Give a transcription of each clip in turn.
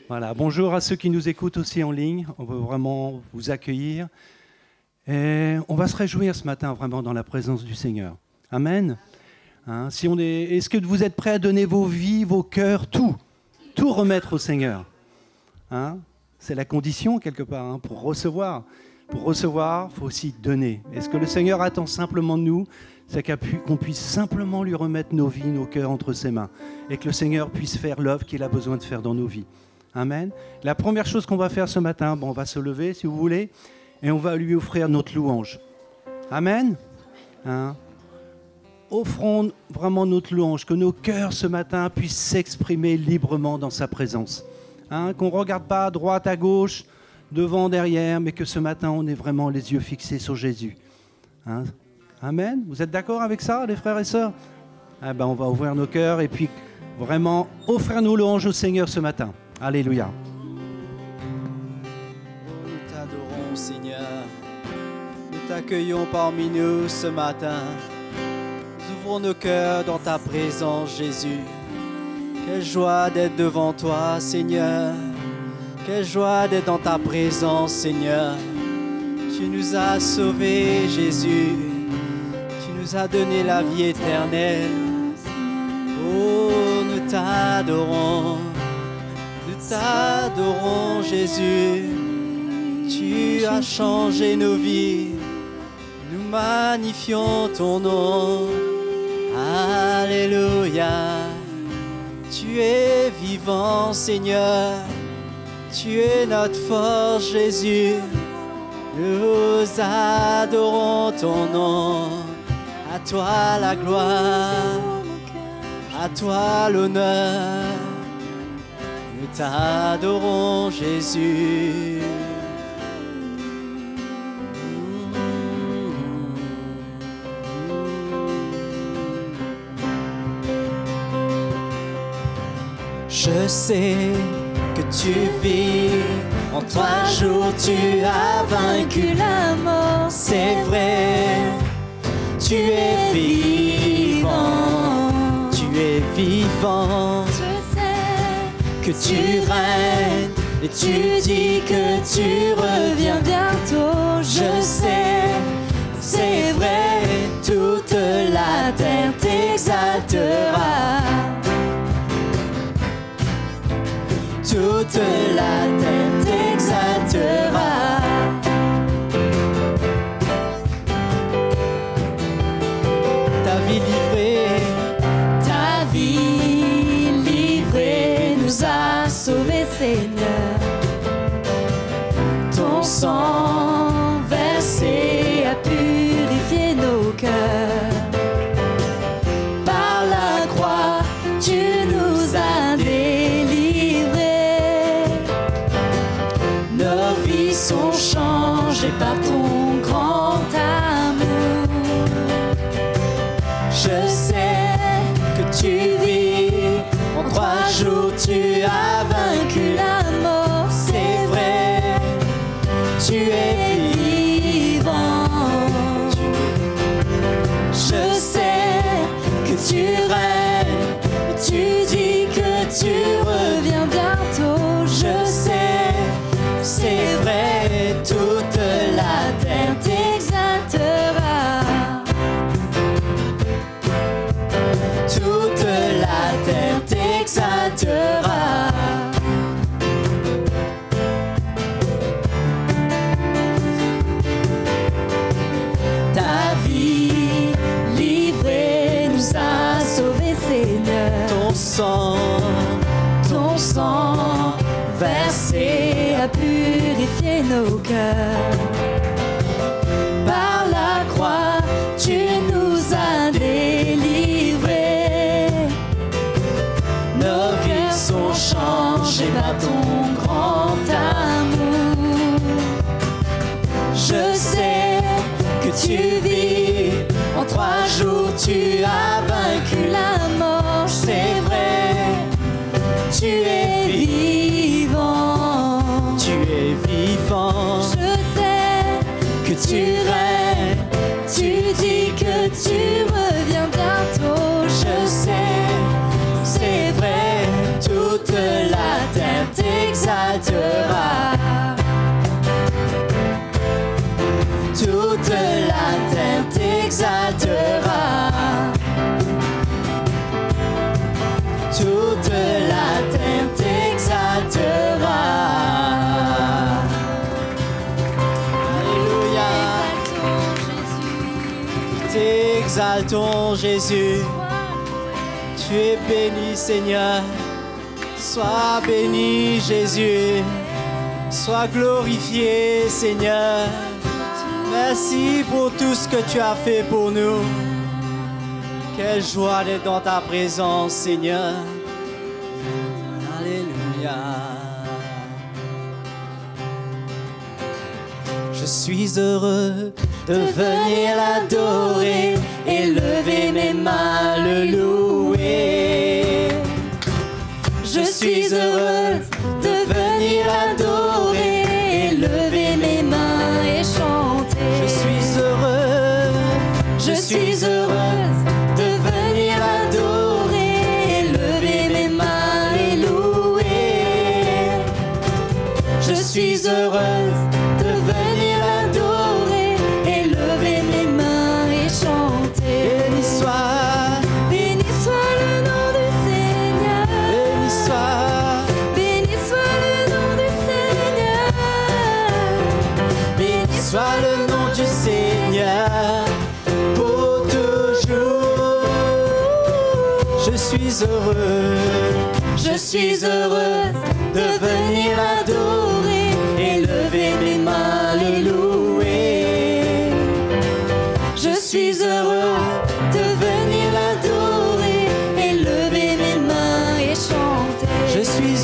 Voilà, bonjour à ceux qui nous écoutent aussi en ligne. On veut vraiment vous accueillir. Et on va se réjouir ce matin vraiment dans la présence du Seigneur. Amen. Hein, est-ce que vous êtes prêts à donner vos vies, vos cœurs, tout remettre au Seigneur, hein? C'est la condition quelque part, hein, pour recevoir. Pour recevoir, il faut aussi donner. Et ce que le Seigneur attend simplement de nous, c'est qu'on puisse simplement lui remettre nos vies, nos cœurs entre ses mains. Et que le Seigneur puisse faire l'œuvre qu'il a besoin de faire dans nos vies. Amen. La première chose qu'on va faire ce matin, on va se lever si vous voulez, et on va lui offrir notre louange. Amen. Hein? Offrons vraiment notre louange, que nos cœurs ce matin puissent s'exprimer librement dans sa présence. Hein? Qu'on ne regarde pas à droite, à gauche, devant, derrière, mais que ce matin on ait vraiment les yeux fixés sur Jésus. Hein? Amen. Vous êtes d'accord avec ça, les frères et sœurs? On va ouvrir nos cœurs et puis vraiment offrir nos louanges au Seigneur ce matin. Alléluia. Nous t'adorons, Seigneur. Nous t'accueillons parmi nous ce matin. Nous ouvrons nos cœurs dans ta présence, Jésus. Quelle joie d'être devant toi, Seigneur. Quelle joie d'être dans ta présence, Seigneur. Tu nous as sauvés, Jésus. Tu nous as donné la vie éternelle. Oh, nous t'adorons. Nous t'adorons, Jésus. Tu as changé nos vies. Nous magnifions ton nom. Alléluia. Tu es vivant, Seigneur. Tu es notre force, Jésus. Nous adorons ton nom. À toi la gloire. À toi l'honneur. Nous t'adorons, Jésus. Je sais que tu vis, en 3 jours tu as vaincu la mort. C'est vrai, tu es vivant, tu es vivant. Que tu règnes et tu dis que tu reviens bientôt. Je sais, c'est vrai, toute la terre t'exaltera. Toute la terre t'exaltera. Ta vie livrée nous a sauvés, Seigneur. Ton sang versé a purifié nos cœurs. Par la croix, tu nous as délivrés. Nos vies sont changées par ton grand amour. Je sais que tu vis, en 3 jours tu as vaincu la mort. C'est vrai, tu es vivant. Je sais que tu règnes, tu dis que tu reviens bientôt. Je sais, c'est vrai, toute la terre t'exaltera. Toute la terre t'exaltera. Ta vie livrée nous a sauvés, Seigneur. Ton sang versé a purifié nos cœurs. Par la croix, tu nous as délivrés. Nos vies sont changées par ton grand amour. Je sais que tu vis, en 3 jours tu as vaincu la mort. C'est vrai, tu es vivant. Tu es vivant. Je sais que tu règnes, tu dis que tu reviens bientôt. Je sais, c'est vrai, toute la terre t'exaltera. Toute la terre t'exaltera. Toute la terre t'exaltera. Alléluia. T'exaltons Jésus. Tu es béni Seigneur. Sois béni Jésus. Sois glorifié Seigneur. Merci pour tout ce que tu as fait pour nous. Quelle joie d'être dans ta présence, Seigneur. Alléluia. Je suis heureux de venir l'adorer et lever mes mains, le louer. Je suis heureux de venir l'adorer et lever mes mains et chanter. Je suis heureux, je suis heureuse de venir adorer et lever mes mains et louer. Je suis heureuse de venir adorer et lever mes mains et chanter. Béni soit le nom du Seigneur. Béni soit le nom du Seigneur. Béni soit le nom du Seigneur pour toujours. Je suis heureuse de venir adorer et lever mes mains, les louer. Je suis heureuse de venir l'adorer et lever mes mains et chanter. Je suis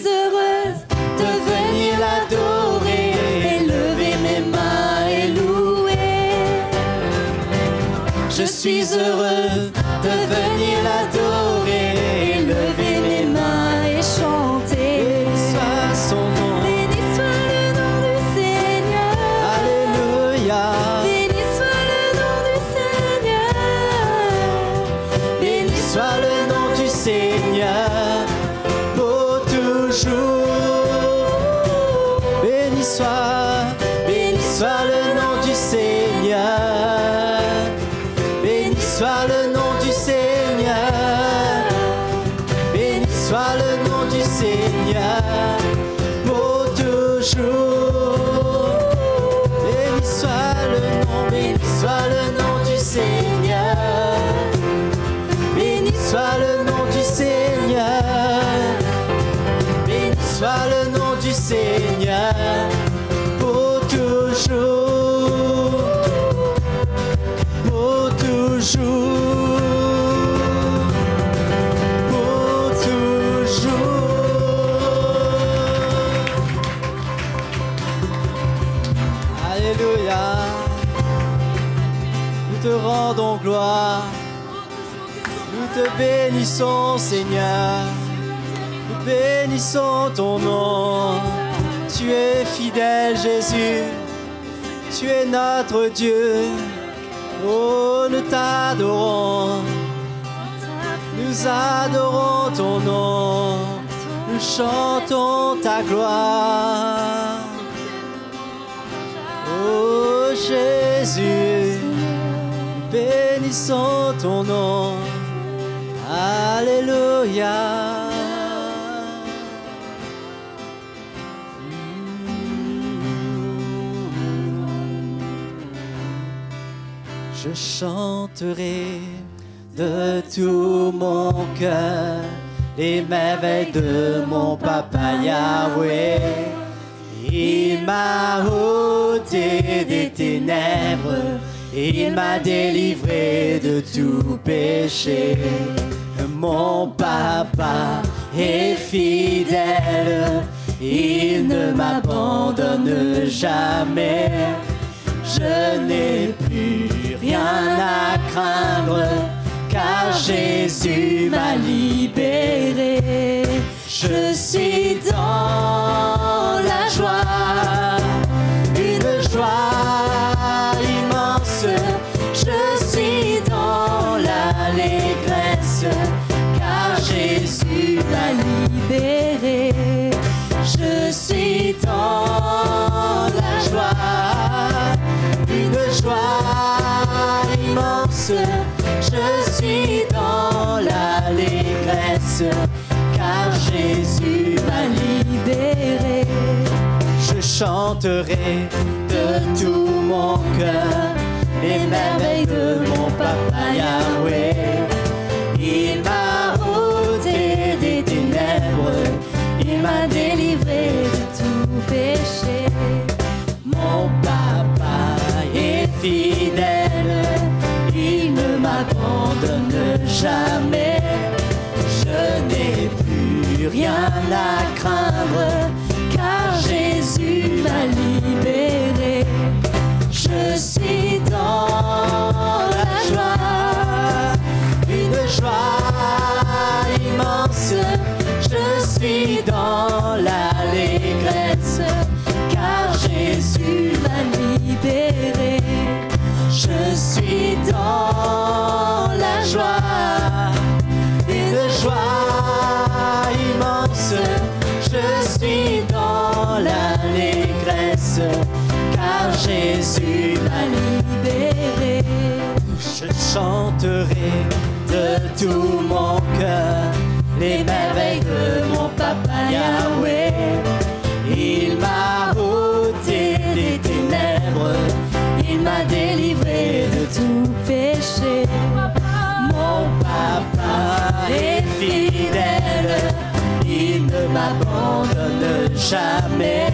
heureuse de venir l'adorer et lever mes mains et louer. Je suis heureuse de venir l'adorer et lever mes mains et chanter. Béni soit son nom. Béni soit le nom du Seigneur. Alléluia. Béni soit le nom du Seigneur. Béni soit le nom du Seigneur pour toujours. Béni soit le nom du Seigneur. Béni soit le nom du Seigneur. Béni soit le nom du Seigneur pour toujours. Béni soit le nom du Seigneur. Béni soit le nom du Seigneur. Béni soit le nom du Seigneur pour toujours. Pour toujours. Pour toujours. Alléluia. Nous te rendons gloire. Nous te bénissons, Seigneur. Nous bénissons ton nom. Tu es fidèle, Jésus. Tu es notre Dieu. Oh, nous t'adorons. Nous adorons ton nom. Nous chantons ta gloire. Oh, Jésus. Nous bénissons ton nom. Alléluia. Je chanterai de tout mon cœur les merveilles de mon papa Yahweh. Il m'a ôté des ténèbres, il m'a délivré de tout péché. Mon papa est fidèle, il ne m'abandonne jamais. Je n'ai plus rien à craindre, car Jésus m'a libéré. Je suis dans la joie, une joie immense. Je suis dans l'allégresse, car Jésus m'a libéré. Jésus m'a libéré. Je chanterai de tout mon cœur les merveilles de mon Papa Yahweh. Il m'a ôté des ténèbres, il m'a délivré de tout péché. Mon Papa est fidèle, il ne m'abandonne jamais. Je n'ai plus rien à craindre, car Jésus m'a libéré. Je suis dans la joie, une joie immense. Je suis dans l'allégresse, car Jésus m'a libéré. Je suis dans la joie, une joie immense. Je suis dans l'allégresse, car Jésus m'a libéré. Je chanterai de tout mon cœur les merveilles de mon Papa Yahweh. Il m'a ôté des ténèbres, il m'a délivré de tout péché. Mon Papa est fidèle, il ne m'abandonne jamais.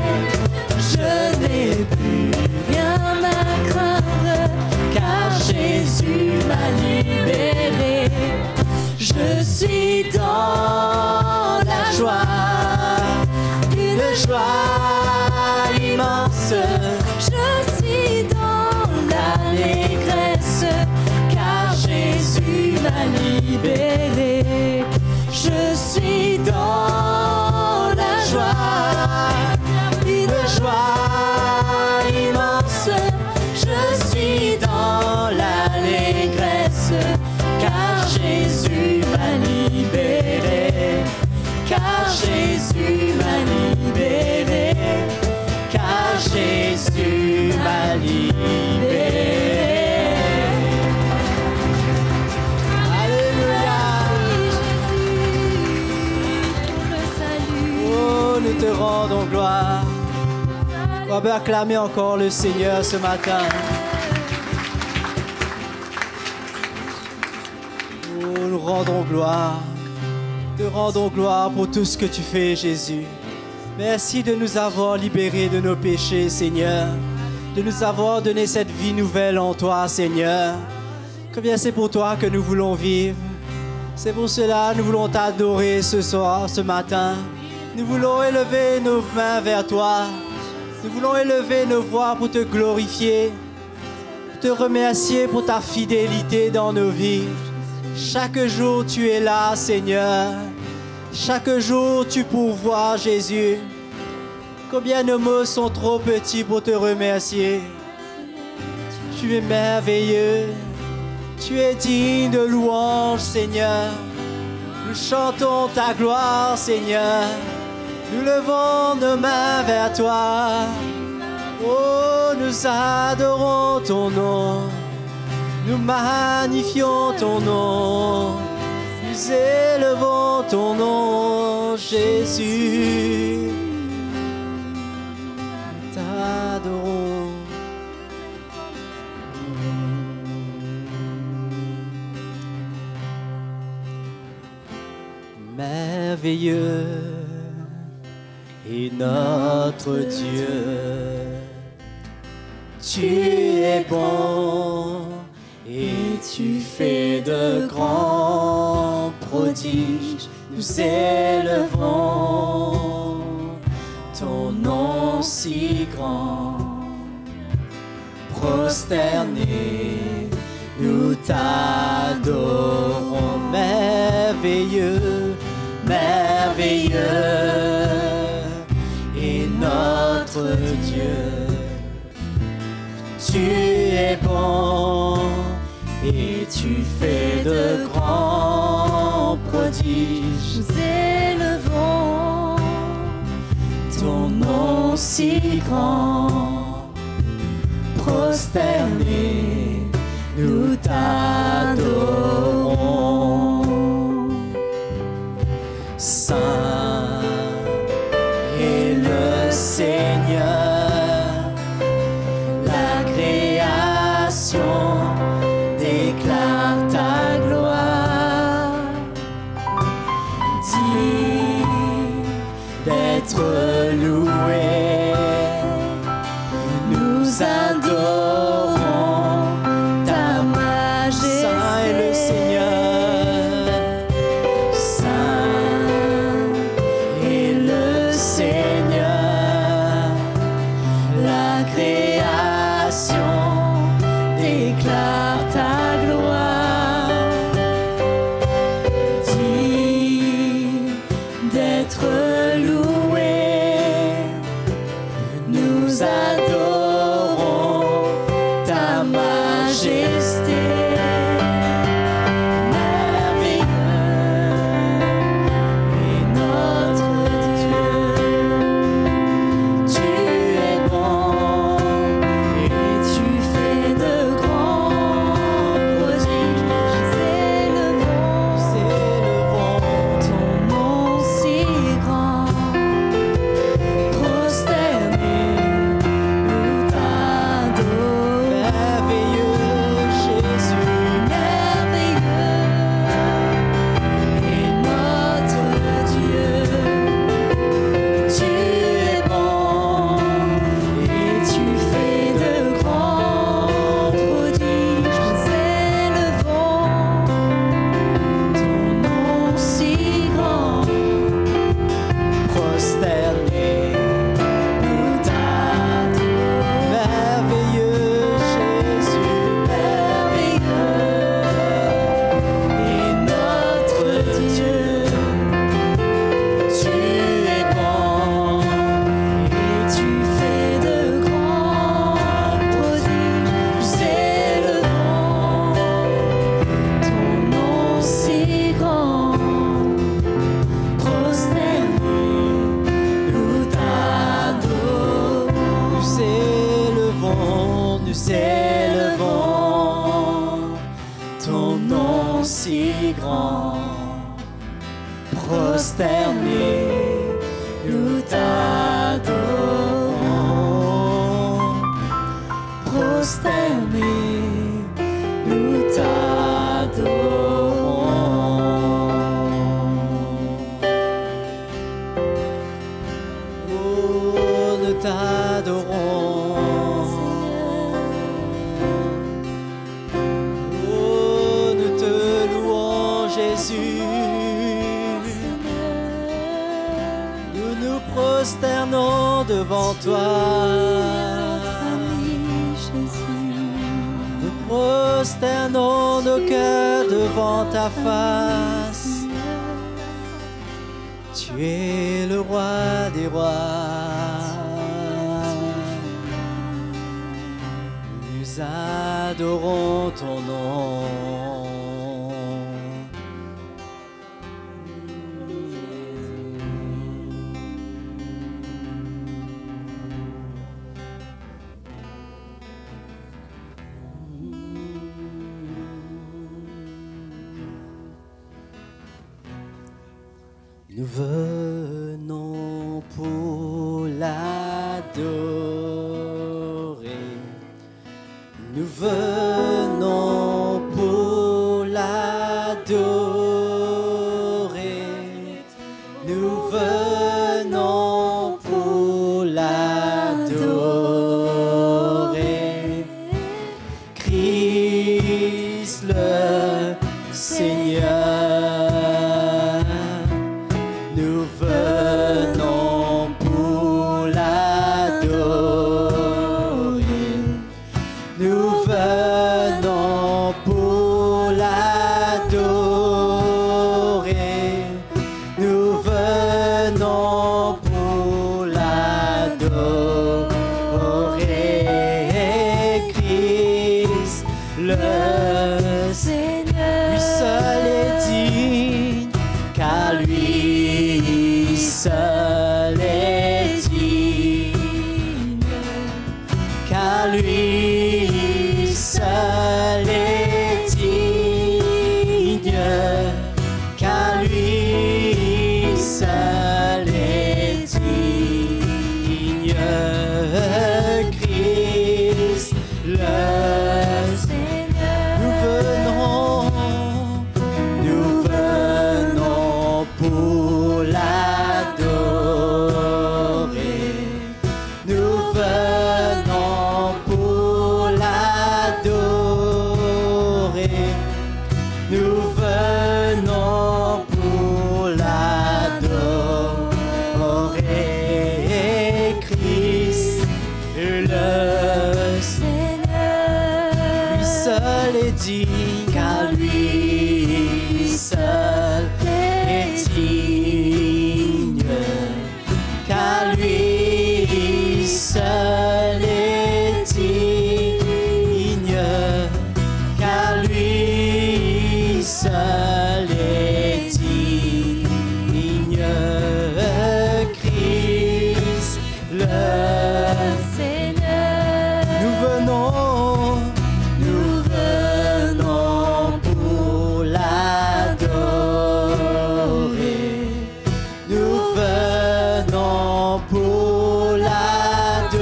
Je n'ai plus rien à craindre, car Jésus m'a libéré. Je suis dans la joie, une joie immense. Je suis dans l'allégresse, car Jésus m'a libéré. Je suis dans la joie, une joie immense. Je suis dans l'allégresse, car Jésus m'a libéré. Car Jésus m'a libéré. Car Jésus m'a libéré. Nous te rendons gloire. On va acclamer encore le Seigneur ce matin. Oh, nous rendons gloire. Te rendons gloire pour tout ce que tu fais, Jésus. Merci de nous avoir libérés de nos péchés, Seigneur. De nous avoir donné cette vie nouvelle en toi, Seigneur. Combien c'est pour toi que nous voulons vivre. C'est pour cela que nous voulons t'adorer ce soir, ce matin. Nous voulons élever nos mains vers toi. Nous voulons élever nos voix pour te glorifier, pour te remercier pour ta fidélité dans nos vies. Chaque jour, tu es là, Seigneur. Chaque jour, tu pourvois, Jésus. Combien nos mots sont trop petits pour te remercier. Tu es merveilleux. Tu es digne de louange, Seigneur. Nous chantons ta gloire, Seigneur. Nous levons nos mains vers toi. Oh, nous adorons ton nom. Nous magnifions ton nom. Nous élevons ton nom, Jésus. Nous t'adorons. Merveilleux est notre Dieu. Tu es bon et tu fais de grands prodiges. Nous élevons ton nom si grand. Prosternés, nous t'adorons. Merveilleux, merveilleux est notre Dieu. Tu es bon et tu fais de grands prodiges. Nous élevons ton nom si grand. Prosternés, nous t'adorons. Saint, d'être loué. Nous adorons ta majesté. Saint est le Seigneur. Saint est le Seigneur. La création déclare ta gloire. Digne d'être loué. Nous adorons ta majesté. Merveilleux est notre Dieu. Tu es bon et tu fais de grands prodiges. Célèbrons ton nom si grand. Prosternés, nous t'adorons. Merveilleux Jésus, merveilleux est notre Dieu. Tu es bon et tu fais de grands prodiges. Célèbrons ton nom si grand. Prosternés, nous t'adorons. Merveilleux Jésus, merveilleux est notre Dieu. Tu es bon et tu fais de grands prodiges. Nous célébrons ton nom si grand. Prosternés, nous t'adorons. Nous célèbrons ton nom si grand. Prosternés, nous t'adorons. Prosternés, nous t'adorons. Oh, nous t'adorons. Oh, nous te louons, Jésus. Nous nous prosternons devant toi. Nous prosternons nos cœurs devant ta face. Tu es le roi des rois. Nous adorons ton nom. Nous venons pour l'adorer. Nous venons pour l'adorer. Nous venons pour l'adorer. Christ le Seigneur. Nous venons pour l'adorer. Nous venons pour l'adorer. Nous venons pour pour l'adorer.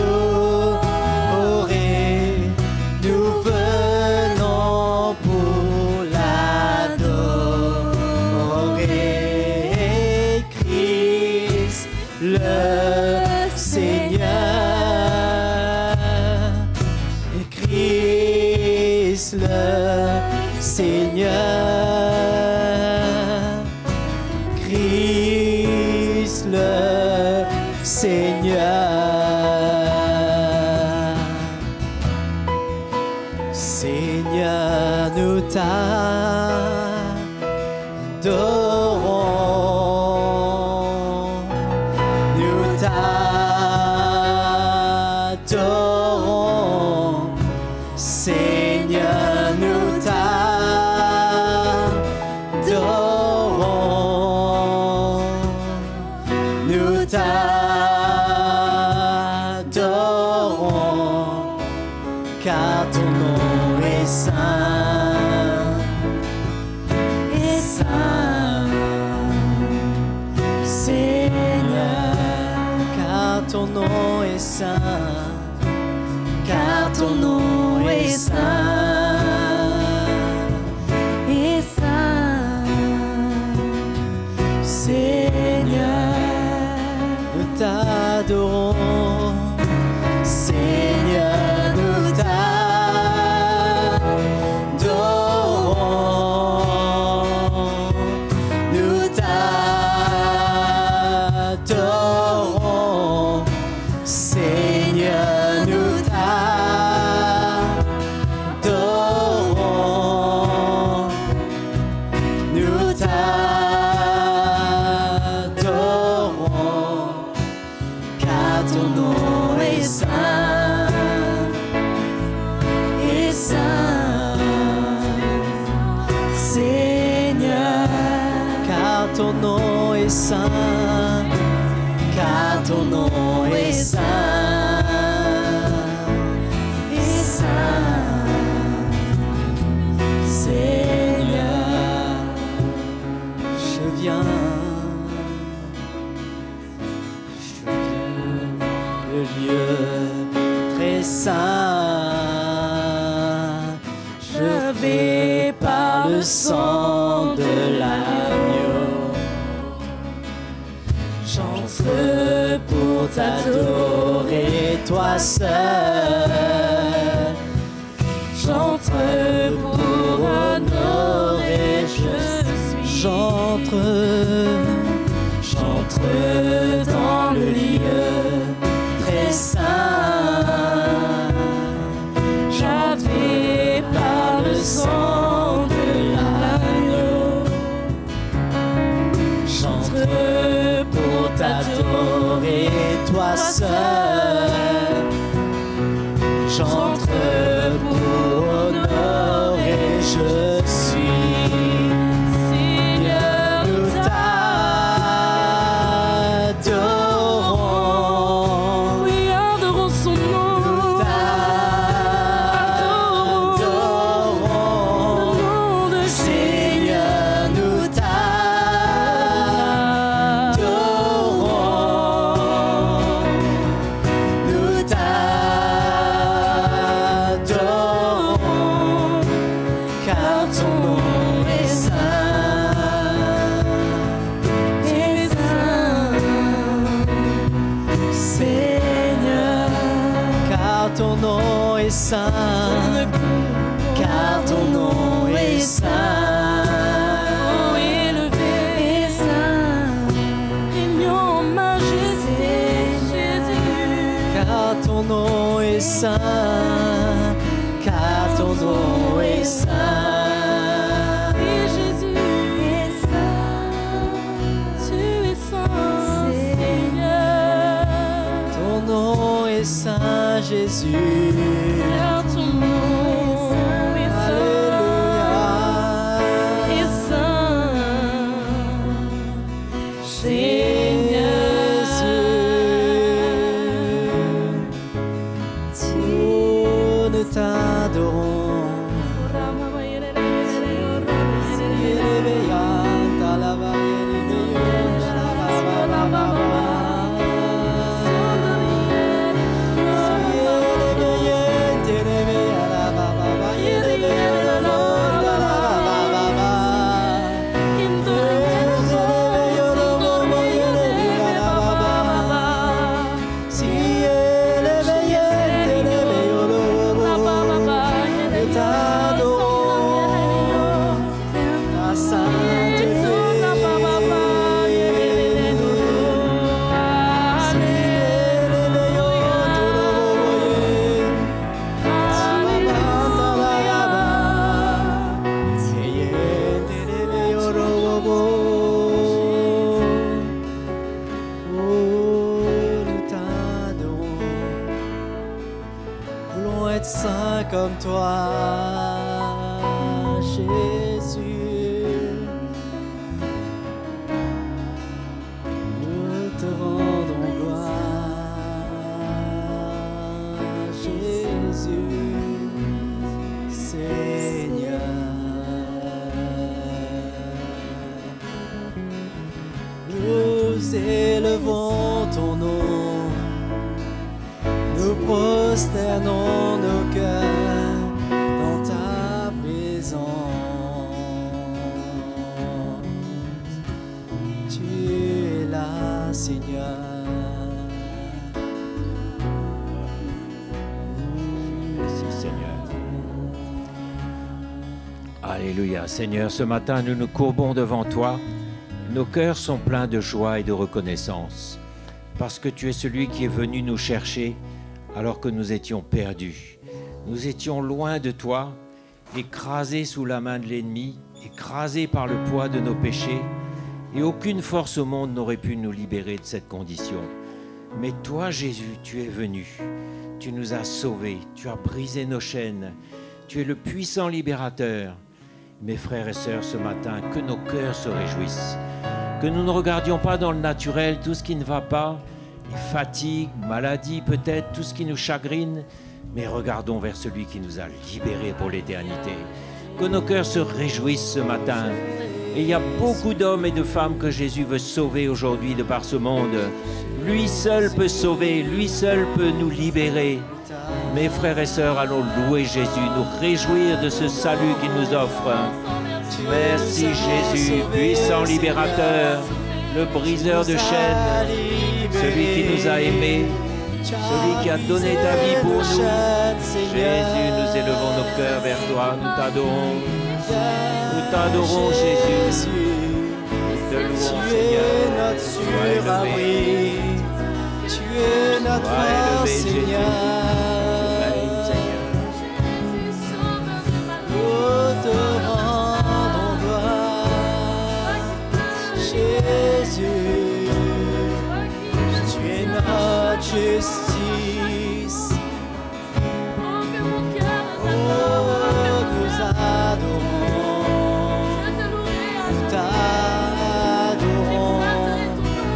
Nous venons pour l'adorer. Christ le Seigneur. Et Christ le Seigneur. Christ le Seigneur. Seigneur, nous t'adorons. Nous t'adorons. Seigneur, nous t'adorons. Nous t'adorons, car ton nom est saint, est saint. Seigneur, car ton nom est saint, car ton nom est saint, est saint. Seigneur, nous t'adorons. Seigneur, nous t'adorons. Nous t'adorons. Seigneur, nous t'adorons. Nous t'adorons, car ton nom est saint, est saint. Seigneur, car ton nom est saint, car ton nom est saint, est saint. Seigneur, je viens. Le lieu très saint, je vais par le sang de l'agneau. J'entre pour t'adorer, toi seul. J'entre pour honorer, je suis. J'entre dans le lieu très saint. J'avais par le sang de l'agneau. J'entre pour t'adorer, toi seul. J'entre pour honorer, je suis. Seigneur, nous t'adorons. Oui, adorons son nom. Nous t'adorons. Le nom de Seigneur, nous t'adorons. Nous t'adorons, car ton nom est saint, est saint. Seigneur, car ton nom est saint, car ton nom est saint, élevé est saint. régnant en majesté, Jésus. Car ton nom est saint, car ton nom est saint. Et Jésus est saint, tu es saint, Seigneur. Ton nom est saint, Jésus. Car ton nom est saint, est saint, Seigneur. Oh, nous t'adorons. être saint comme toi, Jésus. Nous te rendons gloire, Jésus, Seigneur. Nous élevons ton nom, nous prosternons nos cœurs dans ta présence. Tu es là, Seigneur. Merci Seigneur. Alléluia. Seigneur, ce matin, nous nous courbons devant toi. Nos cœurs sont pleins de joie et de reconnaissance, parce que tu es celui qui est venu nous chercher alors que nous étions perdus. Nous étions loin de toi, écrasés sous la main de l'ennemi, écrasés par le poids de nos péchés, et aucune force au monde n'aurait pu nous libérer de cette condition. Mais toi, Jésus, tu es venu, tu nous as sauvés, tu as brisé nos chaînes, tu es le puissant libérateur. Mes frères et sœurs, ce matin, que nos cœurs se réjouissent, que nous ne regardions pas dans le naturel tout ce qui ne va pas, les fatigues, maladies peut-être, tout ce qui nous chagrine, mais regardons vers celui qui nous a libérés pour l'éternité. Que nos cœurs se réjouissent ce matin. Et il y a beaucoup d'hommes et de femmes que Jésus veut sauver aujourd'hui de par ce monde. Lui seul peut sauver, lui seul peut nous libérer. Mes frères et sœurs, allons louer Jésus, nous réjouir de ce salut qu'il nous offre. Merci Jésus, puissant libérateur, le briseur de chaînes, celui qui nous a aimés, celui qui a donné ta vie pour nous. Jésus, nous élevons nos cœurs vers toi, nous t'adorons Jésus, nous te louons Seigneur, sois élevé, tu es notre force, Seigneur. Nous te rendons gloire, Jésus. Tu es notre justice. Oh, nous adorons, nous t'adorons,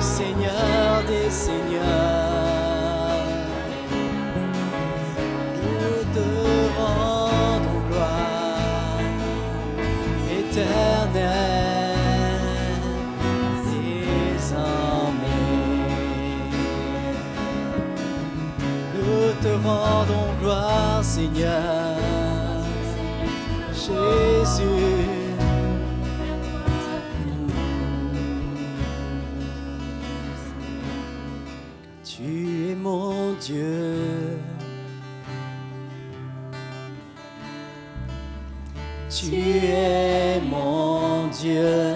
Seigneur des Seigneurs. Nous te rendons gloire, éternel, désormais. Nous te rendons gloire, Seigneur, Jésus. Tu es mon Dieu. Tu es mon Dieu,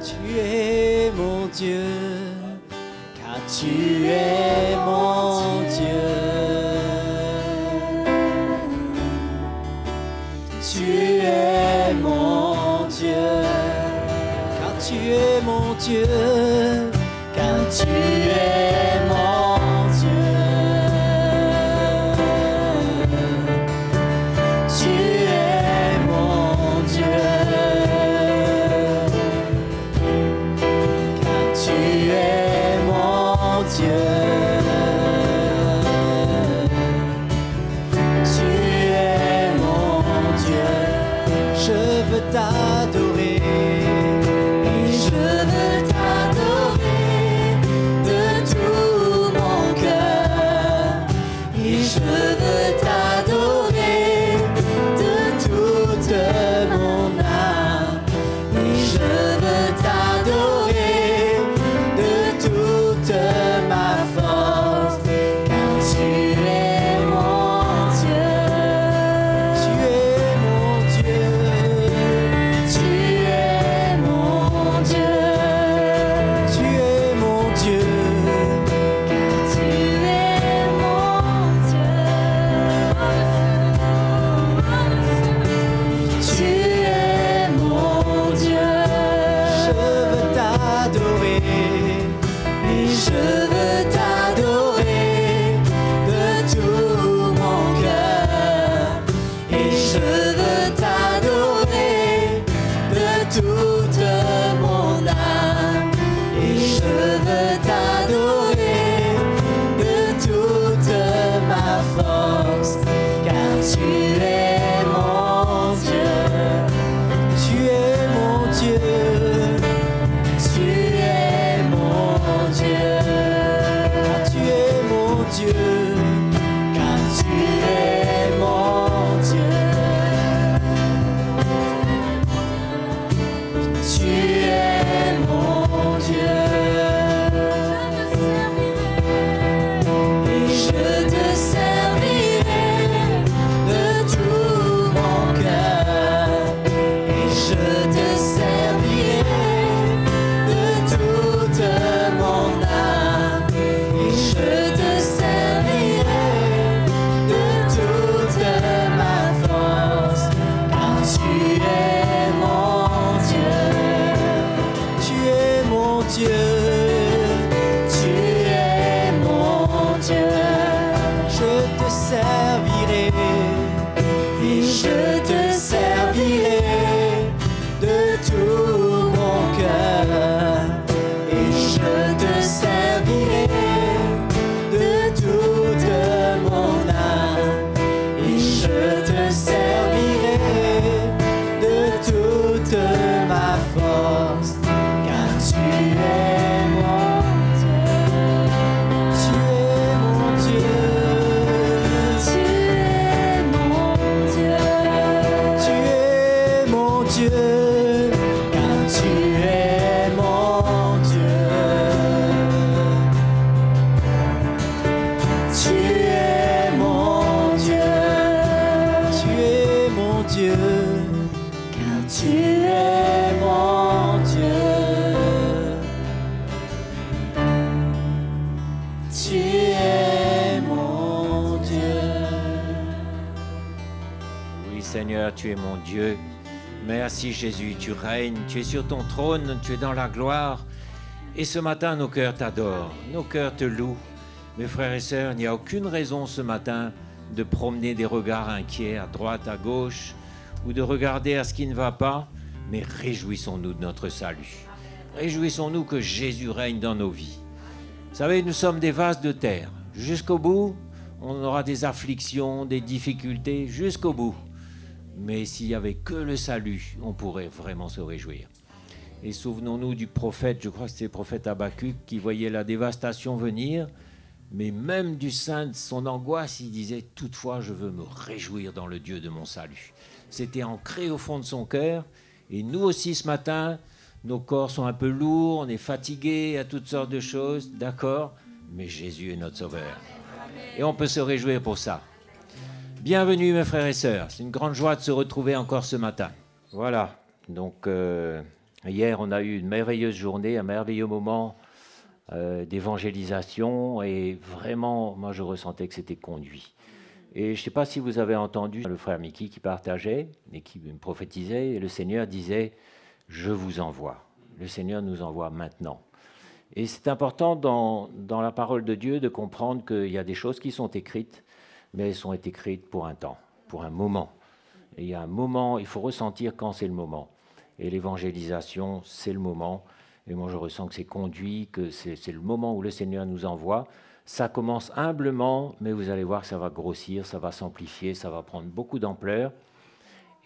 tu es mon Dieu, car tu es mon Dieu. Tu es mon Dieu, car tu es mon Dieu, car tu es mon Dieu. Tu es mon Dieu, car tu es mon Dieu. Tu es mon Dieu, je veux t'adorer et je veux t'adorer de tout mon cœur, et je veux t'adorer de toute mon âme, et je veux t'adorer de toute ma force. Seigneur, tu es mon Dieu. Merci Jésus, tu règnes, tu es sur ton trône, tu es dans la gloire. Et ce matin, nos cœurs t'adorent, nos cœurs te louent. Mes frères et sœurs, il n'y a aucune raison ce matin de promener des regards inquiets à droite, à gauche, ou de regarder à ce qui ne va pas, mais réjouissons-nous de notre salut. Réjouissons-nous que Jésus règne dans nos vies. Vous savez, nous sommes des vases de terre. Jusqu'au bout, on aura des afflictions, des difficultés, jusqu'au bout. Mais s'il n'y avait que le salut, on pourrait vraiment se réjouir. Et souvenons-nous du prophète, je crois que c'était le prophète Habakkuk, qui voyait la dévastation venir, mais même du sein de son angoisse, il disait « Toutefois, je veux me réjouir dans le Dieu de mon salut ». C'était ancré au fond de son cœur. Et nous aussi, ce matin, nos corps sont un peu lourds, on est fatigués à toutes sortes de choses, d'accord, mais Jésus est notre Sauveur. Et on peut se réjouir pour ça. Bienvenue mes frères et sœurs, c'est une grande joie de se retrouver encore ce matin. Voilà, donc hier on a eu une merveilleuse journée, un merveilleux moment d'évangélisation et vraiment, moi je ressentais que c'était conduit. Et je ne sais pas si vous avez entendu le frère Mickey qui partageait et qui me prophétisait, et le Seigneur disait « Je vous envoie ». Le Seigneur nous envoie maintenant. Et c'est important dans la parole de Dieu de comprendre qu'il y a des choses qui sont écrites, mais elles sont écrites pour un temps, pour un moment. Et il y a un moment, il faut ressentir quand c'est le moment. Et l'évangélisation, c'est le moment. Et moi, je ressens que c'est conduit, que c'est le moment où le Seigneur nous envoie. Ça commence humblement, mais vous allez voir que ça va grossir, ça va s'amplifier, ça va prendre beaucoup d'ampleur.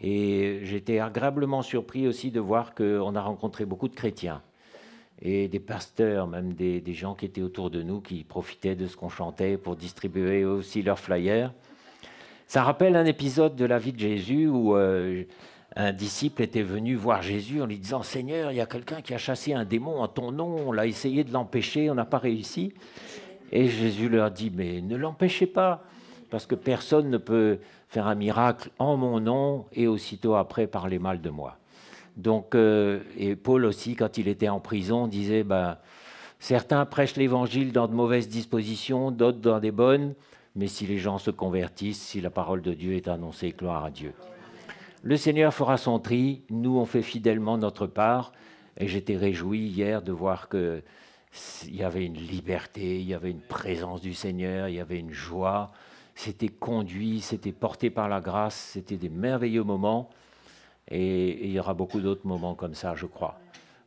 Et j'étais agréablement surpris aussi de voir qu'on a rencontré beaucoup de chrétiens. Et des pasteurs, même des gens qui étaient autour de nous, qui profitaient de ce qu'on chantait pour distribuer aussi leurs flyers. Ça rappelle un épisode de la vie de Jésus où un disciple était venu voir Jésus en lui disant « Seigneur, il y a quelqu'un qui a chassé un démon en ton nom, on l'a essayé de l'empêcher, on n'a pas réussi. » Et Jésus leur dit « Mais ne l'empêchez pas, parce que personne ne peut faire un miracle en mon nom et aussitôt après parler mal de moi. » Donc, et Paul aussi, quand il était en prison, disait certains prêchent l'évangile dans de mauvaises dispositions, d'autres dans des bonnes, mais si les gens se convertissent, si la parole de Dieu est annoncée, gloire à Dieu. Le Seigneur fera son tri, nous on fait fidèlement notre part, et j'étais réjoui hier de voir qu'il y avait une liberté, il y avait une présence du Seigneur, il y avait une joie, c'était conduit, c'était porté par la grâce, c'était des merveilleux moments. Et il y aura beaucoup d'autres moments comme ça, je crois.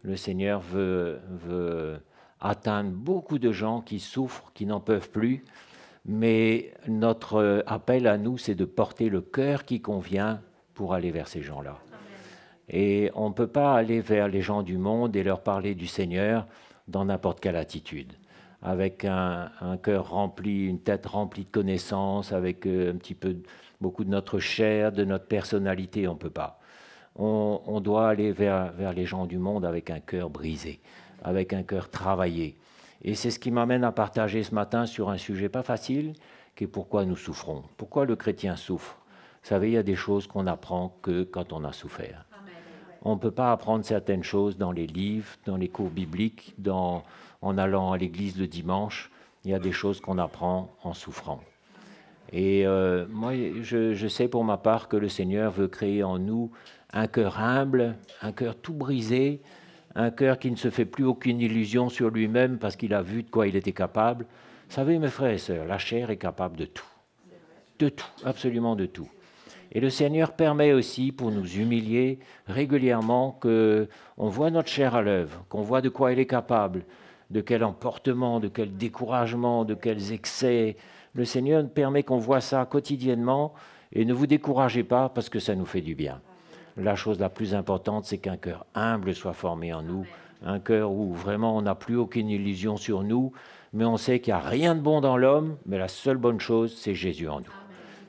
Le Seigneur veut atteindre beaucoup de gens qui souffrent, qui n'en peuvent plus, Mais notre appel à nous, c'est de porter le cœur qui convient pour aller vers ces gens-là. Et on ne peut pas aller vers les gens du monde et leur parler du Seigneur dans n'importe quelle attitude. Avec un cœur rempli, une tête remplie de connaissances, avec beaucoup de notre chair, de notre personnalité, on ne peut pas. On doit aller vers les gens du monde avec un cœur brisé, avec un cœur travaillé. Et c'est ce qui m'amène à partager ce matin sur un sujet pas facile, qui est pourquoi nous souffrons. Pourquoi le chrétien souffre? Vous savez, il y a des choses qu'on apprend que quand on a souffert. On ne peut pas apprendre certaines choses dans les livres, dans les cours bibliques, en allant à l'église le dimanche. Il y a des choses qu'on apprend en souffrant. Et moi, je sais pour ma part que le Seigneur veut créer en nous un cœur humble, un cœur tout brisé, un cœur qui ne se fait plus aucune illusion sur lui-même parce qu'il a vu de quoi il était capable. Vous savez, mes frères et sœurs, la chair est capable de tout. De tout, absolument de tout. Et le Seigneur permet aussi, pour nous humilier régulièrement, qu'on voit notre chair à l'œuvre, qu'on voit de quoi elle est capable, de quel emportement, de quel découragement, de quels excès. Le Seigneur permet qu'on voit ça quotidiennement et ne vous découragez pas parce que ça nous fait du bien. La chose la plus importante, c'est qu'un cœur humble soit formé en nous, un cœur où vraiment on n'a plus aucune illusion sur nous, mais on sait qu'il n'y a rien de bon dans l'homme, mais la seule bonne chose, c'est Jésus en nous.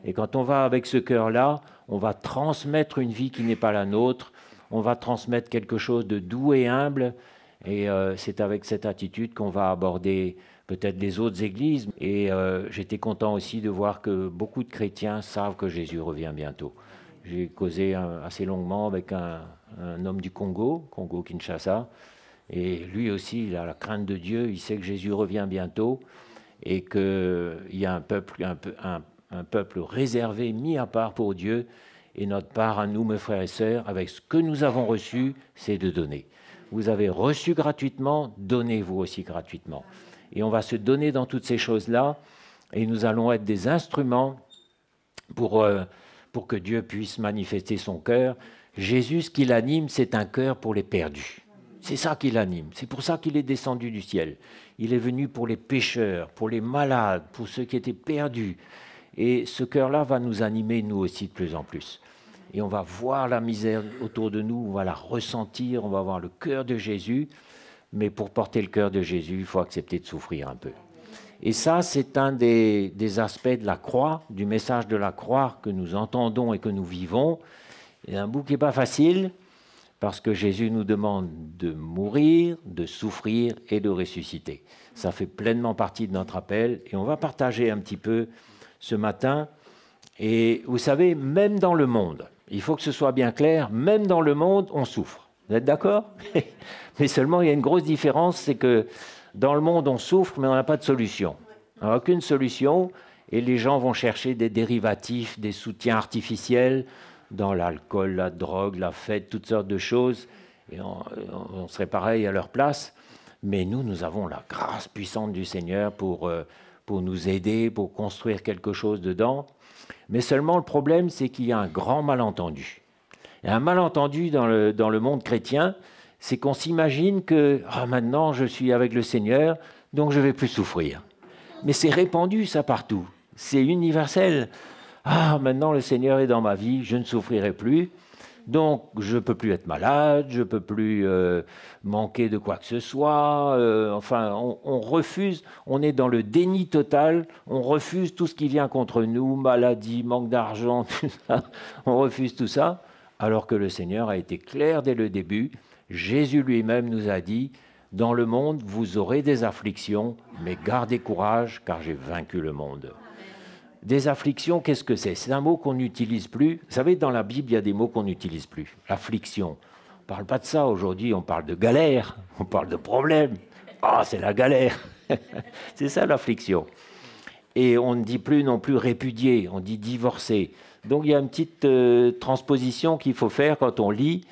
Et quand on va avec ce cœur-là, on va transmettre une vie qui n'est pas la nôtre, on va transmettre quelque chose de doux et humble, et c'est avec cette attitude qu'on va aborder peut-être les autres églises. Et j'étais content aussi de voir que beaucoup de chrétiens savent que Jésus revient bientôt. J'ai causé assez longuement avec un homme du Congo-Kinshasa, et lui aussi, il a la crainte de Dieu, il sait que Jésus revient bientôt, et qu'il y a un peuple réservé, mis à part pour Dieu, et notre part à nous, mes frères et sœurs, avec ce que nous avons reçu, c'est de donner. Vous avez reçu gratuitement, donnez-vous aussi gratuitement. Et on va se donner dans toutes ces choses-là, et nous allons être des instruments pour que Dieu puisse manifester son cœur. Jésus, ce qui l'anime, c'est un cœur pour les perdus. C'est ça qui l'anime. C'est pour ça qu'il est descendu du ciel. Il est venu pour les pécheurs, pour les malades, pour ceux qui étaient perdus. Et ce cœur-là va nous animer, nous aussi, de plus en plus. Et on va voir la misère autour de nous, on va la ressentir, on va voir le cœur de Jésus. Mais pour porter le cœur de Jésus, il faut accepter de souffrir un peu. Et ça, c'est un des aspects de la croix, du message de la croix que nous entendons et que nous vivons. C'est un bout qui n'est pas facile, parce que Jésus nous demande de mourir, de souffrir et de ressusciter. Ça fait pleinement partie de notre appel, et on va partager un petit peu ce matin. Et vous savez, même dans le monde, il faut que ce soit bien clair, même dans le monde, on souffre. Vous êtes d'accord? Mais seulement, il y a une grosse différence, c'est que dans le monde, on souffre, mais on n'a pas de solution. On n'a aucune solution, et les gens vont chercher des dérivatifs, des soutiens artificiels, dans l'alcool, la drogue, la fête, toutes sortes de choses, et on serait pareil à leur place. Mais nous avons la grâce puissante du Seigneur pour nous aider, pour construire quelque chose dedans. Mais seulement le problème, c'est qu'il y a un grand malentendu. Il y a un malentendu dans le monde chrétien, c'est qu'on s'imagine que maintenant je suis avec le Seigneur, donc je ne vais plus souffrir. Mais c'est répandu ça partout, c'est universel. Maintenant le Seigneur est dans ma vie, je ne souffrirai plus, donc je ne peux plus être malade, je ne peux plus manquer de quoi que ce soit. On refuse, on est dans le déni total, on refuse tout ce qui vient contre nous, maladie, manque d'argent, tout ça. On refuse tout ça, alors que le Seigneur a été clair dès le début. Jésus lui-même nous a dit, dans le monde, vous aurez des afflictions, mais gardez courage, car j'ai vaincu le monde. Des afflictions, qu'est-ce que c'est? C'est un mot qu'on n'utilise plus. Vous savez, dans la Bible, il y a des mots qu'on n'utilise plus. Affliction. On ne parle pas de ça aujourd'hui, on parle de galère, on parle de problème. C'est la galère. C'est ça l'affliction. Et on ne dit plus non plus répudier, on dit divorcer. Donc il y a une petite transposition qu'il faut faire quand on lit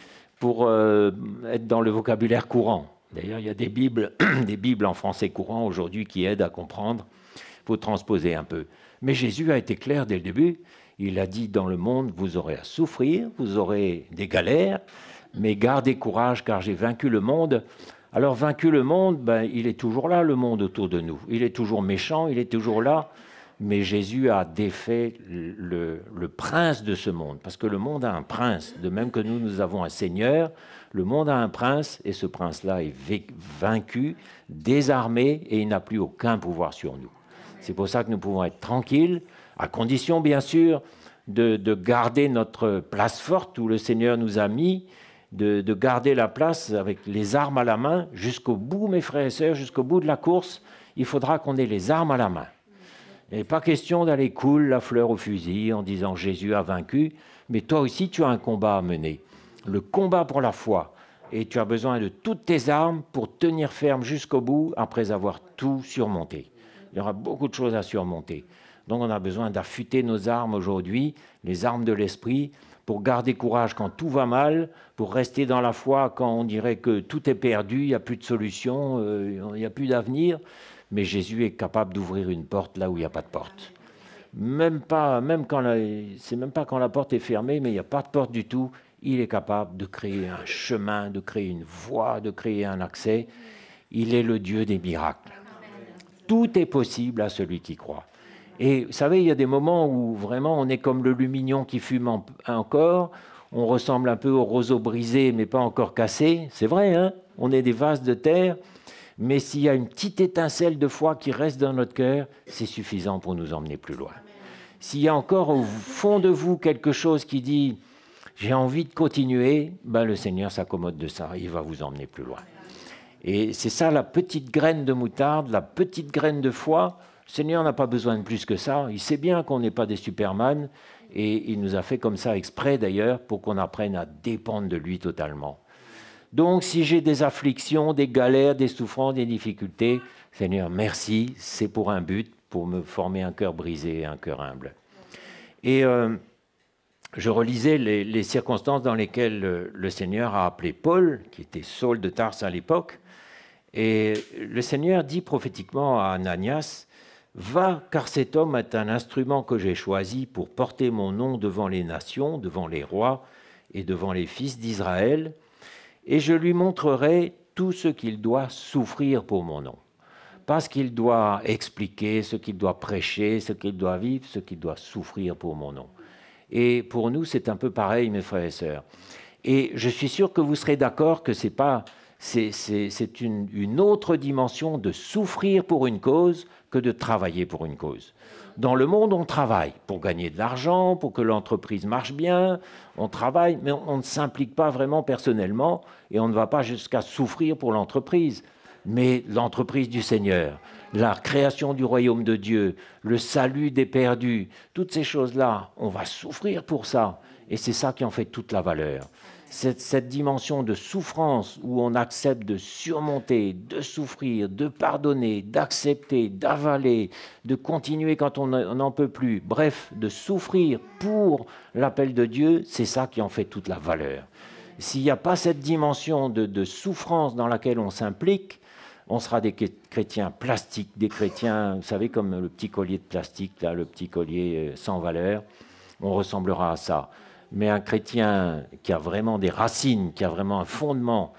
pour être dans le vocabulaire courant. D'ailleurs, il y a des Bibles en français courant aujourd'hui qui aident à comprendre. Il faut transposer un peu. Mais Jésus a été clair dès le début. Il a dit, dans le monde, vous aurez à souffrir, vous aurez des galères, mais gardez courage car j'ai vaincu le monde. Alors, vaincu le monde, il est toujours là, le monde autour de nous. Il est toujours méchant, il est toujours là. mais Jésus a défait le prince de ce monde, parce que le monde a un prince, de même que nous avons un Seigneur, le monde a un prince, et ce prince-là est vaincu, désarmé, et il n'a plus aucun pouvoir sur nous. C'est pour ça que nous pouvons être tranquilles, à condition bien sûr de garder notre place forte où le Seigneur nous a mis, de garder la place avec les armes à la main jusqu'au bout, mes frères et sœurs, jusqu'au bout de la course. Il faudra qu'on ait les armes à la main. Il n'est pas question d'aller cool la fleur au fusil en disant Jésus a vaincu, mais toi aussi tu as un combat à mener, le combat pour la foi, et tu as besoin de toutes tes armes pour tenir ferme jusqu'au bout après avoir tout surmonté. Il y aura beaucoup de choses à surmonter. Donc on a besoin d'affûter nos armes aujourd'hui, les armes de l'esprit, pour garder courage quand tout va mal, pour rester dans la foi quand on dirait que tout est perdu, il n'y a plus de solution, il n'y a plus d'avenir. Mais Jésus est capable d'ouvrir une porte là où il n'y a pas de porte. C'est même pas quand la porte est fermée, mais il n'y a pas de porte du tout. Il est capable de créer un chemin, de créer une voie, de créer un accès. Il est le Dieu des miracles. Tout est possible à celui qui croit. Et vous savez, il y a des moments où vraiment on est comme le lumignon qui fume encore, on ressemble un peu au roseau brisé mais pas encore cassé, c'est vrai, hein, on est des vases de terre, mais s'il y a une petite étincelle de foi qui reste dans notre cœur, c'est suffisant pour nous emmener plus loin. S'il y a encore au fond de vous quelque chose qui dit « j'ai envie de continuer », ben le Seigneur s'accommode de ça, il va vous emmener plus loin. Et c'est ça la petite graine de moutarde, la petite graine de foi. Le Seigneur n'a pas besoin de plus que ça. Il sait bien qu'on n'est pas des superman et il nous a fait comme ça exprès d'ailleurs pour qu'on apprenne à dépendre de lui totalement. Donc si j'ai des afflictions, des galères, des souffrances, des difficultés, Seigneur, merci, c'est pour un but, pour me former un cœur brisé et un cœur humble. Et je relisais les circonstances dans lesquelles le Seigneur a appelé Paul, qui était Saul de Tarse à l'époque, et le Seigneur dit prophétiquement à Ananias, « Va, car cet homme est un instrument que j'ai choisi pour porter mon nom devant les nations, devant les rois et devant les fils d'Israël, et je lui montrerai tout ce qu'il doit souffrir pour mon nom. » Pas ce qu'il doit expliquer, ce qu'il doit prêcher, ce qu'il doit vivre, ce qu'il doit souffrir pour mon nom. Et pour nous, c'est un peu pareil, mes frères et sœurs. Et je suis sûr que vous serez d'accord que c'est une autre dimension de souffrir pour une cause que de travailler pour une cause. Dans le monde, on travaille pour gagner de l'argent, pour que l'entreprise marche bien, on travaille, mais on ne s'implique pas vraiment personnellement et on ne va pas jusqu'à souffrir pour l'entreprise. Mais l'entreprise du Seigneur, la création du royaume de Dieu, le salut des perdus, toutes ces choses-là, on va souffrir pour ça. Et c'est ça qui en fait toute la valeur. Cette dimension de souffrance où on accepte de surmonter, de souffrir, de pardonner, d'accepter, d'avaler, de continuer quand on n'en peut plus, bref, de souffrir pour l'appel de Dieu, c'est ça qui en fait toute la valeur. S'il n'y a pas cette dimension de souffrance dans laquelle on s'implique, on sera des chrétiens plastiques, des chrétiens, vous savez, comme le petit collier de plastique, là, le petit collier sans valeur, on ressemblera à ça. Mais un chrétien qui a vraiment des racines, qui a vraiment un fondement,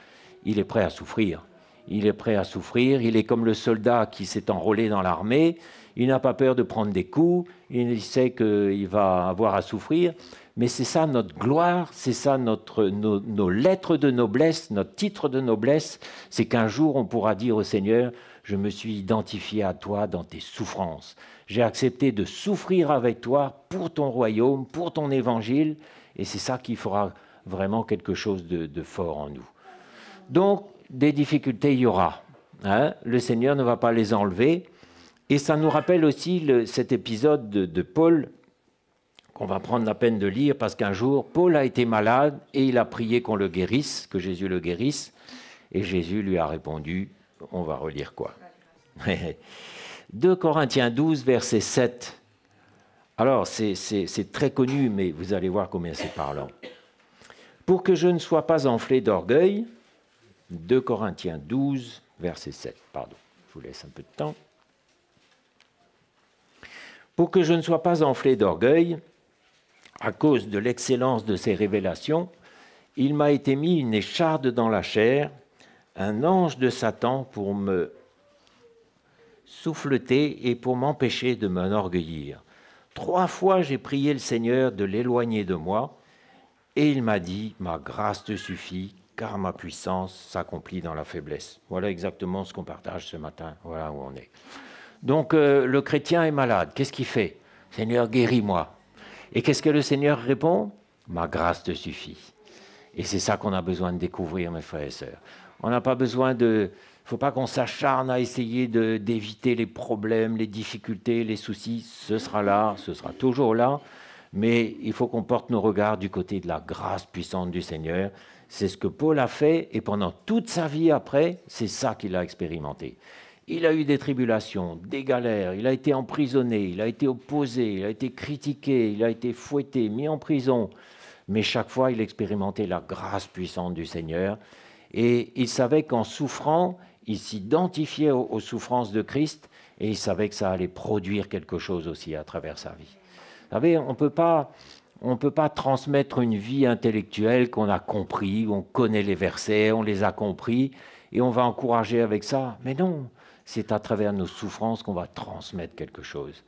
il est prêt à souffrir. Il est prêt à souffrir, il est comme le soldat qui s'est enrôlé dans l'armée, il n'a pas peur de prendre des coups, il sait qu'il va avoir à souffrir, mais c'est ça notre gloire, c'est ça nos lettres de noblesse, notre titre de noblesse, c'est qu'un jour on pourra dire au Seigneur, je me suis identifié à toi dans tes souffrances. J'ai accepté de souffrir avec toi pour ton royaume, pour ton évangile, et c'est ça qui fera vraiment quelque chose de fort en nous. Donc, des difficultés, il y aura. Hein? Le Seigneur ne va pas les enlever. Et ça nous rappelle aussi cet épisode de Paul, qu'on va prendre la peine de lire, parce qu'un jour, Paul a été malade et il a prié qu'on le guérisse, que Jésus le guérisse. Et Jésus lui a répondu, on va relire quoi 2 Corinthiens 12, verset 7. Alors, c'est très connu, mais vous allez voir combien c'est parlant. Pour que je ne sois pas enflé d'orgueil, 2 Corinthiens 12, verset 7. Pardon, je vous laisse un peu de temps. Pour que je ne sois pas enflé d'orgueil, à cause de l'excellence de ces révélations, il m'a été mis une écharde dans la chair, un ange de Satan pour me souffleter et pour m'empêcher de m'enorgueillir. 3 fois, j'ai prié le Seigneur de l'éloigner de moi, et il m'a dit, ma grâce te suffit, car ma puissance s'accomplit dans la faiblesse. Voilà exactement ce qu'on partage ce matin, voilà où on est. Donc le chrétien est malade, qu'est-ce qu'il fait? Seigneur, guéris-moi. Et qu'est-ce que le Seigneur répond? Ma grâce te suffit. Et c'est ça qu'on a besoin de découvrir, mes frères et sœurs. On n'a pas besoin de... Il ne faut pas qu'on s'acharne à essayer d'éviter les problèmes, les difficultés, les soucis. Ce sera là, ce sera toujours là. Mais il faut qu'on porte nos regards du côté de la grâce puissante du Seigneur. C'est ce que Paul a fait et pendant toute sa vie après, c'est ça qu'il a expérimenté. Il a eu des tribulations, des galères, il a été emprisonné, il a été opposé, il a été critiqué, il a été fouetté, mis en prison. Mais chaque fois, il expérimentait la grâce puissante du Seigneur. Et il savait qu'en souffrant, il s'identifiait aux souffrances de Christ et il savait que ça allait produire quelque chose aussi à travers sa vie. Vous savez, on ne peut pas transmettre une vie intellectuelle qu'on a compris, on connaît les versets, on les a compris et on va encourager avec ça. Mais non, c'est à travers nos souffrances qu'on va transmettre quelque chose.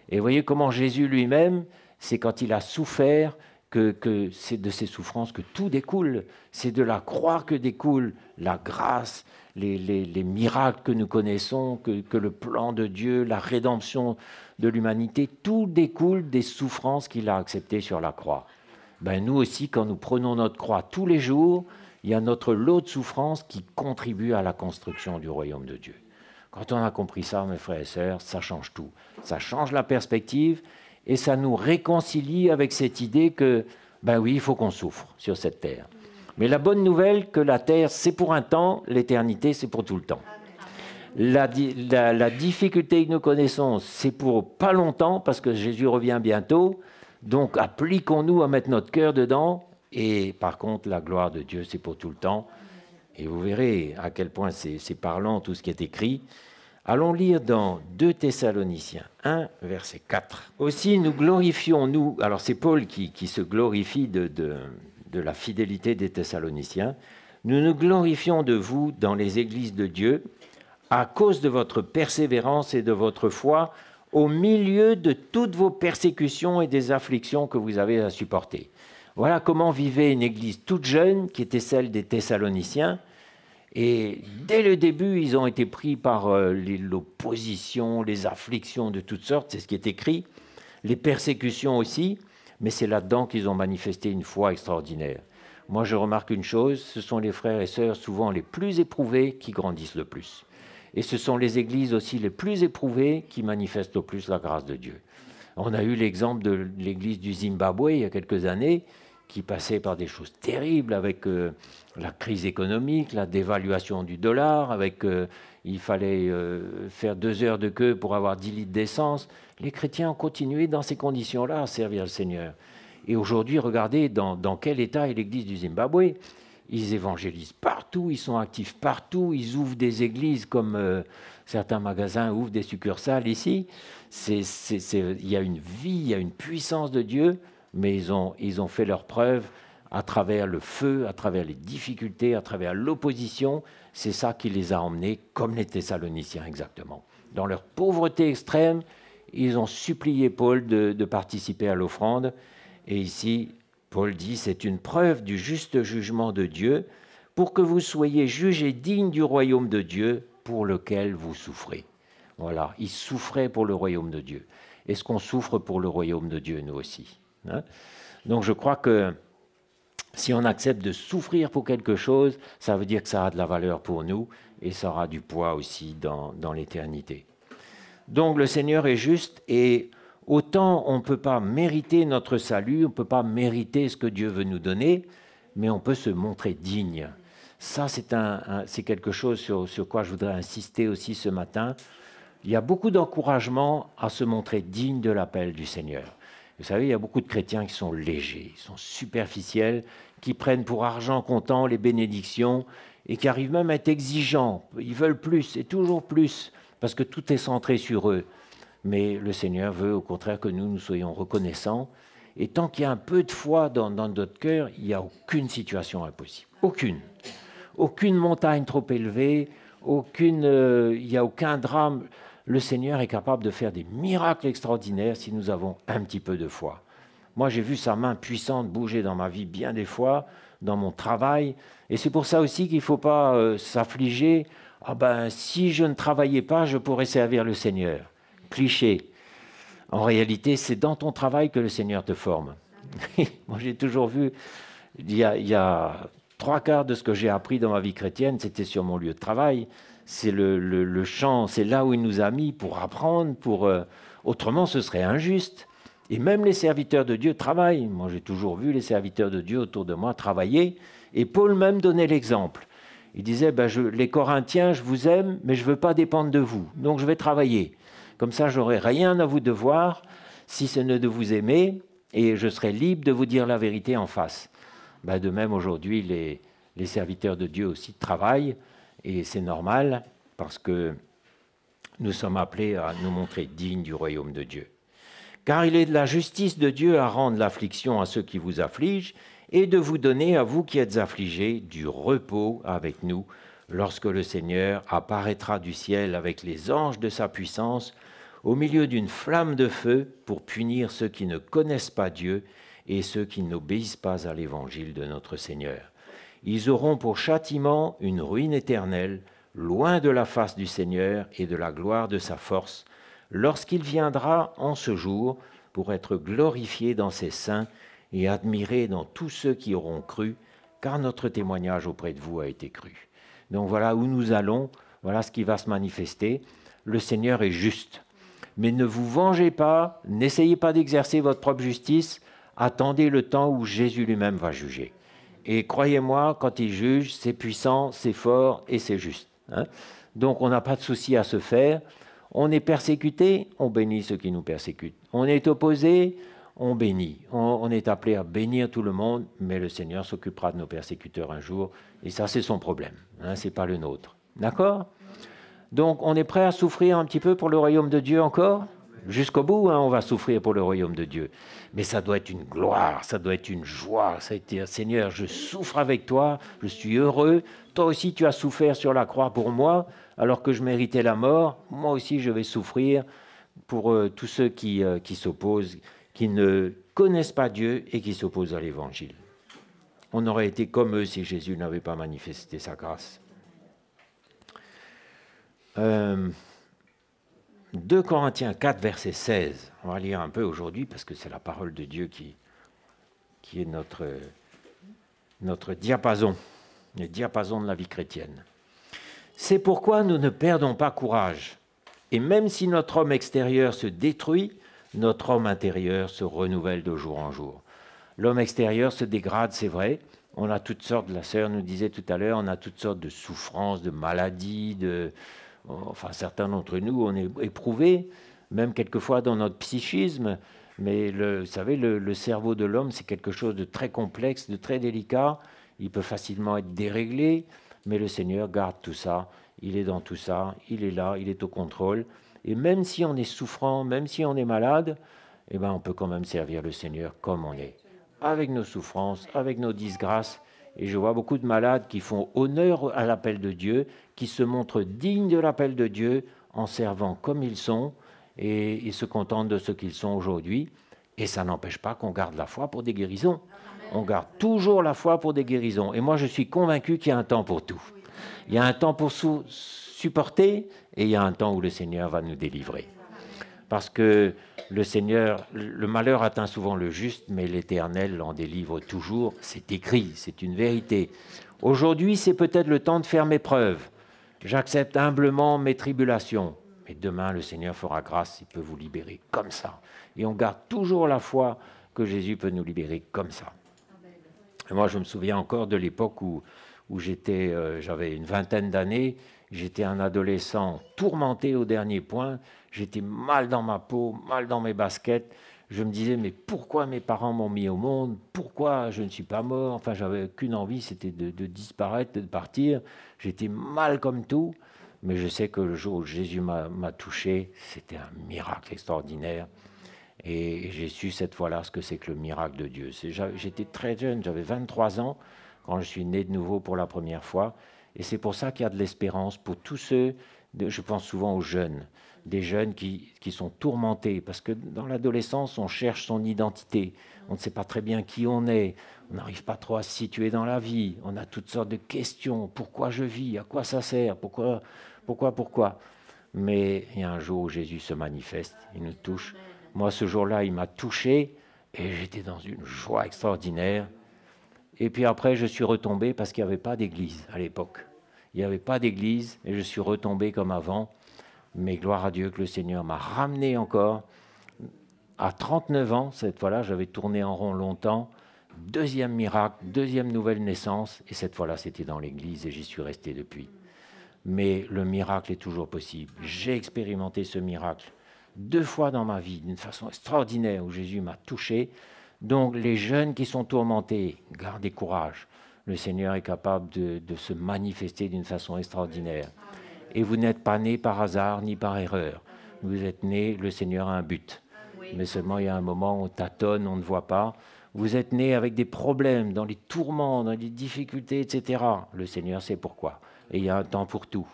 Et vous voyez comment Jésus lui-même, c'est quand il a souffert que c'est de ces souffrances que tout découle. C'est de la croix que découle la grâce, les miracles que nous connaissons, que le plan de Dieu, la rédemption de l'humanité, tout découle des souffrances qu'il a acceptées sur la croix. Ben, nous aussi, quand nous prenons notre croix tous les jours, il y a notre lot de souffrances qui contribue à la construction du royaume de Dieu. Quand on a compris ça, mes frères et sœurs, ça change tout. Ça change la perspective et ça nous réconcilie avec cette idée que, ben oui, il faut qu'on souffre sur cette terre. Mais la bonne nouvelle, que la terre, c'est pour un temps, l'éternité, c'est pour tout le temps. La difficulté que nous connaissons, c'est pour pas longtemps, parce que Jésus revient bientôt. Donc, appliquons-nous à mettre notre cœur dedans. Et par contre, la gloire de Dieu, c'est pour tout le temps. Et vous verrez à quel point c'est parlant tout ce qui est écrit. Allons lire dans 2 Thessaloniciens 1, verset 4. Aussi, nous glorifions, nous... Alors, c'est Paul qui se glorifie de la fidélité des Thessaloniciens. Nous nous glorifions de vous dans les églises de Dieu à cause de votre persévérance et de votre foi au milieu de toutes vos persécutions et des afflictions que vous avez à supporter. Voilà comment vivait une église toute jeune, qui était celle des Thessaloniciens. Et dès le début, ils ont été pris par l'opposition, les afflictions de toutes sortes, c'est ce qui est écrit, les persécutions aussi, mais c'est là-dedans qu'ils ont manifesté une foi extraordinaire. Moi, je remarque une chose, ce sont les frères et sœurs souvent les plus éprouvés qui grandissent le plus. Et ce sont les églises aussi les plus éprouvées qui manifestent le plus la grâce de Dieu. On a eu l'exemple de l'église du Zimbabwe il y a quelques années, qui passait par des choses terribles avec la crise économique, la dévaluation du dollar, avec il fallait faire 2 heures de queue pour avoir 10 litres d'essence. Les chrétiens ont continué dans ces conditions-là à servir le Seigneur. Et aujourd'hui, regardez dans quel état est l'église du Zimbabwe. Ils évangélisent partout, ils sont actifs partout, ils ouvrent des églises comme certains magasins ouvrent des succursales ici. Il y a une vie, il y a une puissance de Dieu, mais ils ont fait leur preuve à travers le feu, à travers les difficultés, à travers l'opposition. C'est ça qui les a emmenés, comme les Thessaloniciens exactement. Dans leur pauvreté extrême, ils ont supplié Paul de participer à l'offrande. Et ici, Paul dit, c'est une preuve du juste jugement de Dieu pour que vous soyez jugés dignes du royaume de Dieu pour lequel vous souffrez. Voilà, ils souffraient pour le royaume de Dieu. Est-ce qu'on souffre pour le royaume de Dieu, nous aussi, hein? Donc je crois que si on accepte de souffrir pour quelque chose, ça veut dire que ça a de la valeur pour nous et ça aura du poids aussi dans l'éternité. Donc le Seigneur est juste et autant on ne peut pas mériter notre salut, on ne peut pas mériter ce que Dieu veut nous donner, mais on peut se montrer digne. Ça, c'est quelque chose sur quoi je voudrais insister aussi ce matin. Il y a beaucoup d'encouragement à se montrer digne de l'appel du Seigneur. Vous savez, il y a beaucoup de chrétiens qui sont légers, qui sont superficiels, qui prennent pour argent comptant les bénédictions et qui arrivent même à être exigeants. Ils veulent plus et toujours plus parce que tout est centré sur eux. Mais le Seigneur veut au contraire que nous soyons reconnaissants. Et tant qu'il y a un peu de foi dans notre cœur, il n'y a aucune situation impossible. Aucune. Aucune montagne trop élevée, il n'y a aucun drame. le Seigneur est capable de faire des miracles extraordinaires si nous avons un petit peu de foi. Moi, j'ai vu sa main puissante bouger dans ma vie bien des fois, dans mon travail. Et c'est pour ça aussi qu'il ne faut pas s'affliger. Ah ben, si je ne travaillais pas, je pourrais servir le Seigneur. Cliché. En réalité, c'est dans ton travail que le Seigneur te forme. Moi, j'ai toujours vu, il y a 3/4 de ce que j'ai appris dans ma vie chrétienne, c'était sur mon lieu de travail. C'est le champ, c'est là où il nous a mis pour apprendre, autrement ce serait injuste. Et même les serviteurs de Dieu travaillent. Moi, j'ai toujours vu les serviteurs de Dieu autour de moi travailler. Et Paul même donnait l'exemple. Il disait, les Corinthiens, je vous aime, mais je ne veux pas dépendre de vous. Donc, je vais travailler. Comme ça, je n'aurai rien à vous devoir, si ce n'est de vous aimer, et je serai libre de vous dire la vérité en face. De même, aujourd'hui, les serviteurs de Dieu aussi travaillent, et c'est normal, parce que nous sommes appelés à nous montrer dignes du royaume de Dieu. Car il est de la justice de Dieu à rendre l'affliction à ceux qui vous affligent et de vous donner à vous qui êtes affligés du repos avec nous lorsque le Seigneur apparaîtra du ciel avec les anges de sa puissance au milieu d'une flamme de feu pour punir ceux qui ne connaissent pas Dieu et ceux qui n'obéissent pas à l'évangile de notre Seigneur. Ils auront pour châtiment une ruine éternelle, loin de la face du Seigneur et de la gloire de sa force, lorsqu'il viendra en ce jour pour être glorifié dans ses saints et admiré dans tous ceux qui auront cru, car notre témoignage auprès de vous a été cru. Donc voilà où nous allons, voilà ce qui va se manifester. Le Seigneur est juste. Mais ne vous vengez pas, n'essayez pas d'exercer votre propre justice, attendez le temps où Jésus lui-même va juger. Et croyez-moi, quand il juge, c'est puissant, c'est fort et c'est juste. Donc on n'a pas de souci à se faire. On est persécuté, on bénit ceux qui nous persécutent. On est opposé, on bénit. On est appelé à bénir tout le monde, mais le Seigneur s'occupera de nos persécuteurs un jour, et ça c'est son problème, ce n'est pas le nôtre. D'accord ? Donc on est prêt à souffrir un petit peu pour le royaume de Dieu encore ? Jusqu'au bout, on va souffrir pour le royaume de Dieu. Mais ça doit être une gloire, ça doit être une joie. Ça a été, Seigneur, je souffre avec toi, je suis heureux. Toi aussi, tu as souffert sur la croix pour moi, alors que je méritais la mort. Moi aussi, je vais souffrir pour tous ceux qui s'opposent, qui ne connaissent pas Dieu et qui s'opposent à l'Évangile. On aurait été comme eux si Jésus n'avait pas manifesté sa grâce. 2 Corinthiens 4, verset 16. On va lire un peu aujourd'hui parce que c'est la parole de Dieu qui est notre diapason, le diapason de la vie chrétienne. C'est pourquoi nous ne perdons pas courage. Et même si notre homme extérieur se détruit, notre homme intérieur se renouvelle de jour en jour. L'homme extérieur se dégrade, c'est vrai. On a toutes sortes, la sœur nous disait tout à l'heure, on a toutes sortes de souffrances, de maladies, enfin certains d'entre nous, on est éprouvés, même quelquefois dans notre psychisme. Mais vous savez, le cerveau de l'homme, c'est quelque chose de très complexe, de très délicat. Il peut facilement être déréglé, mais le Seigneur garde tout ça. Il est dans tout ça, il est là, il est au contrôle. Et même si on est souffrant, même si on est malade, on peut quand même servir le Seigneur comme on est, avec nos souffrances, avec nos disgrâces. Et je vois beaucoup de malades qui font honneur à l'appel de Dieu, qui se montrent dignes de l'appel de Dieu en servant comme ils sont et ils se contentent de ce qu'ils sont aujourd'hui. Et ça n'empêche pas qu'on garde la foi pour des guérisons. On garde toujours la foi pour des guérisons. Et moi, je suis convaincu qu'il y a un temps pour tout. Il y a un temps pour supporter et il y a un temps où le Seigneur va nous délivrer. Parce que le Seigneur, le malheur atteint souvent le juste, mais l'Éternel l'en délivre toujours. C'est écrit, c'est une vérité. Aujourd'hui, c'est peut-être le temps de faire mes preuves. J'accepte humblement mes tribulations. Mais demain, le Seigneur fera grâce, il peut vous libérer comme ça. Et on garde toujours la foi que Jésus peut nous libérer comme ça. Et moi, je me souviens encore de l'époque où j'avais une vingtaine d'années, j'étais un adolescent tourmenté au dernier point, j'étais mal dans ma peau, mal dans mes baskets. Je me disais, mais pourquoi mes parents m'ont mis au monde? Pourquoi je ne suis pas mort? Enfin, j'avais qu'une envie, c'était de disparaître, de partir. J'étais mal comme tout, mais je sais que le jour où Jésus m'a touché, c'était un miracle extraordinaire. Et j'ai su cette fois-là ce que c'est que le miracle de Dieu. J'étais très jeune, j'avais 23 ans quand je suis né de nouveau pour la première fois. Et c'est pour ça qu'il y a de l'espérance pour tous ceux, je pense souvent aux jeunes, des jeunes qui sont tourmentés, parce que dans l'adolescence, on cherche son identité, on ne sait pas très bien qui on est, on n'arrive pas trop à se situer dans la vie, on a toutes sortes de questions, pourquoi je vis, à quoi ça sert, pourquoi. Mais il y a un jour où Jésus se manifeste, il nous touche. Moi, ce jour-là, il m'a touché et j'étais dans une joie extraordinaire. Et puis après, je suis retombé parce qu'il n'y avait pas d'église à l'époque. Il n'y avait pas d'église et je suis retombé comme avant. Mais gloire à Dieu que le Seigneur m'a ramené encore. À 39 ans, cette fois-là, j'avais tourné en rond longtemps. Deuxième miracle, deuxième nouvelle naissance. Et cette fois-là, c'était dans l'église et j'y suis resté depuis. Mais le miracle est toujours possible. J'ai expérimenté ce miracle 2 fois dans ma vie, d'une façon extraordinaire, où Jésus m'a touché. Donc les jeunes qui sont tourmentés, gardez courage. Le Seigneur est capable de se manifester d'une façon extraordinaire. Et vous n'êtes pas nés par hasard ni par erreur. Vous êtes nés, le Seigneur a un but. Mais seulement il y a un moment où on tâtonne, on ne voit pas. Vous êtes nés avec des problèmes, dans les tourments, dans les difficultés, etc. Le Seigneur sait pourquoi. Et il y a un temps pour tout.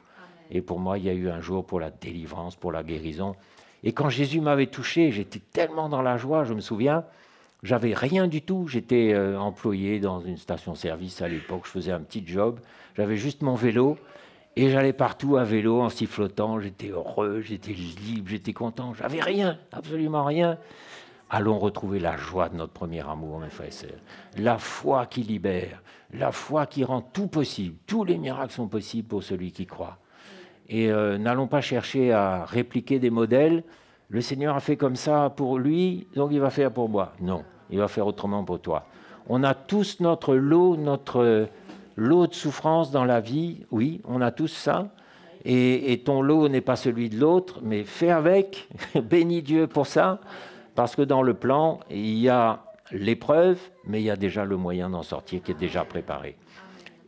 Et pour moi, il y a eu un jour pour la délivrance, pour la guérison. Et quand Jésus m'avait touché, j'étais tellement dans la joie, je me souviens, j'avais rien du tout. J'étais employé dans une station-service à l'époque, je faisais un petit job. J'avais juste mon vélo et j'allais partout à vélo en sifflotant. J'étais heureux, j'étais libre, j'étais content. J'avais rien, absolument rien. Allons retrouver la joie de notre premier amour, mes frères et sœurs. La foi qui libère, la foi qui rend tout possible. Tous les miracles sont possibles pour celui qui croit. Et n'allons pas chercher à répliquer des modèles. Le Seigneur a fait comme ça pour lui, donc il va faire pour moi. Non, il va faire autrement pour toi. On a tous notre lot de souffrance dans la vie. Oui, on a tous ça. Et ton lot n'est pas celui de l'autre, mais fais avec. Bénis Dieu pour ça. Parce que dans le plan, il y a l'épreuve, mais il y a déjà le moyen d'en sortir qui est déjà préparé.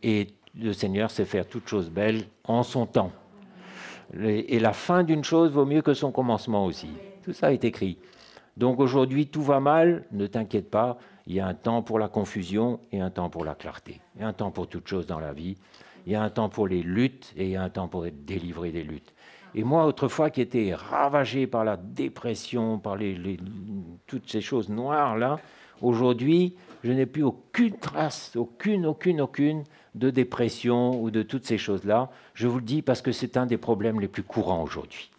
Et le Seigneur sait faire toutes choses belles en son temps. Et la fin d'une chose vaut mieux que son commencement aussi. Tout ça est écrit. Donc aujourd'hui, tout va mal, ne t'inquiète pas, il y a un temps pour la confusion et un temps pour la clarté. Il y a un temps pour toutes choses dans la vie. Il y a un temps pour les luttes et il y a un temps pour être délivré des luttes. Et moi, autrefois, qui étais ravagé par la dépression, par toutes ces choses noires-là, aujourd'hui, je n'ai plus aucune trace, aucune de dépression ou de toutes ces choses-là. Je vous le dis parce que c'est un des problèmes les plus courants aujourd'hui,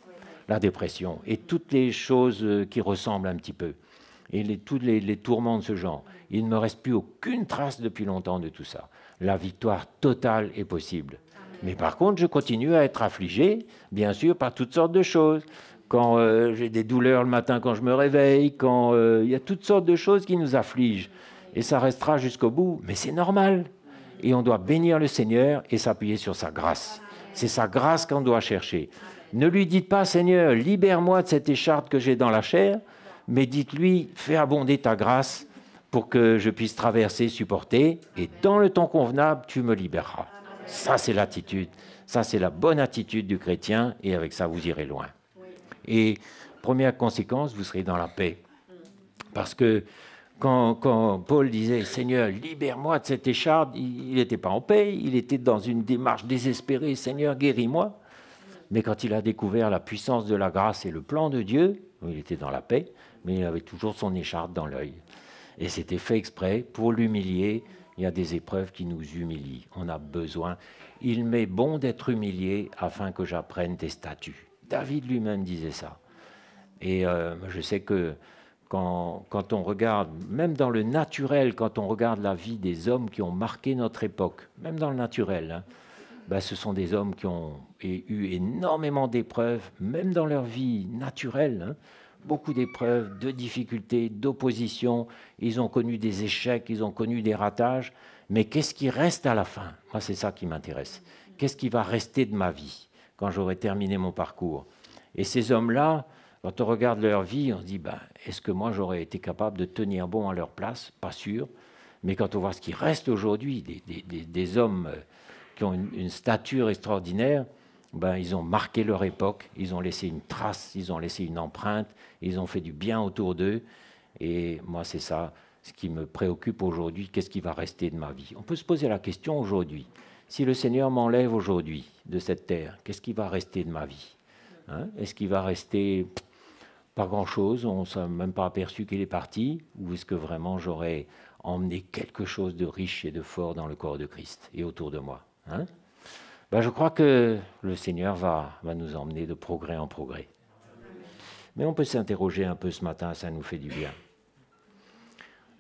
la dépression et toutes les choses qui ressemblent un petit peu, et tous les tourments de ce genre. Il ne me reste plus aucune trace depuis longtemps de tout ça. La victoire totale est possible. Mais par contre, je continue à être affligé, bien sûr, par toutes sortes de choses. Quand j'ai des douleurs le matin quand je me réveille, quand il y a toutes sortes de choses qui nous affligent. Et ça restera jusqu'au bout, mais c'est normal. Et on doit bénir le Seigneur et s'appuyer sur sa grâce. C'est sa grâce qu'on doit chercher. Ne lui dites pas, Seigneur, libère-moi de cette écharpe que j'ai dans la chair, mais dites-lui, fais abonder ta grâce pour que je puisse traverser, supporter, et dans le temps convenable, tu me libéreras. Ça, c'est l'attitude. Ça, c'est la bonne attitude du chrétien, et avec ça, vous irez loin. Et première conséquence, vous serez dans la paix. Parce que quand Paul disait « Seigneur, libère-moi de cette écharpe », il n'était pas en paix, il était dans une démarche désespérée « Seigneur, guéris-moi ». Mais quand il a découvert la puissance de la grâce et le plan de Dieu, il était dans la paix, mais il avait toujours son écharpe dans l'œil. Et c'était fait exprès pour l'humilier. Il y a des épreuves qui nous humilient. On a besoin. Il m'est bon d'être humilié afin que j'apprenne tes statuts. David lui-même disait ça. Et je sais que quand on regarde, même dans le naturel, quand on regarde la vie des hommes qui ont marqué notre époque, même dans le naturel, ce sont des hommes qui ont eu énormément d'épreuves, même dans leur vie naturelle, beaucoup d'épreuves, de difficultés, d'opposition. Ils ont connu des échecs, ils ont connu des ratages. Mais qu'est-ce qui reste à la fin? Moi, c'est ça qui m'intéresse. Qu'est-ce qui va rester de ma vie quand j'aurai terminé mon parcours? Et ces hommes-là, quand on regarde leur vie, on se dit, est-ce que moi, j'aurais été capable de tenir bon à leur place? Pas sûr. Mais quand on voit ce qui reste aujourd'hui, des hommes qui ont une stature extraordinaire, ils ont marqué leur époque, ils ont laissé une trace, ils ont laissé une empreinte, ils ont fait du bien autour d'eux. Et moi, c'est ça ce qui me préoccupe aujourd'hui. Qu'est-ce qui va rester de ma vie? On peut se poser la question aujourd'hui. Si le Seigneur m'enlève aujourd'hui de cette terre, qu'est-ce qui va rester de ma vie? hein? Est-ce qu'il va rester pas grand-chose, on ne s'est même pas aperçu qu'il est parti, ou est-ce que vraiment j'aurais emmené quelque chose de riche et de fort dans le corps de Christ et autour de moi, hein? Ben, je crois que le Seigneur va nous emmener de progrès en progrès. Mais on peut s'interroger un peu ce matin, ça nous fait du bien.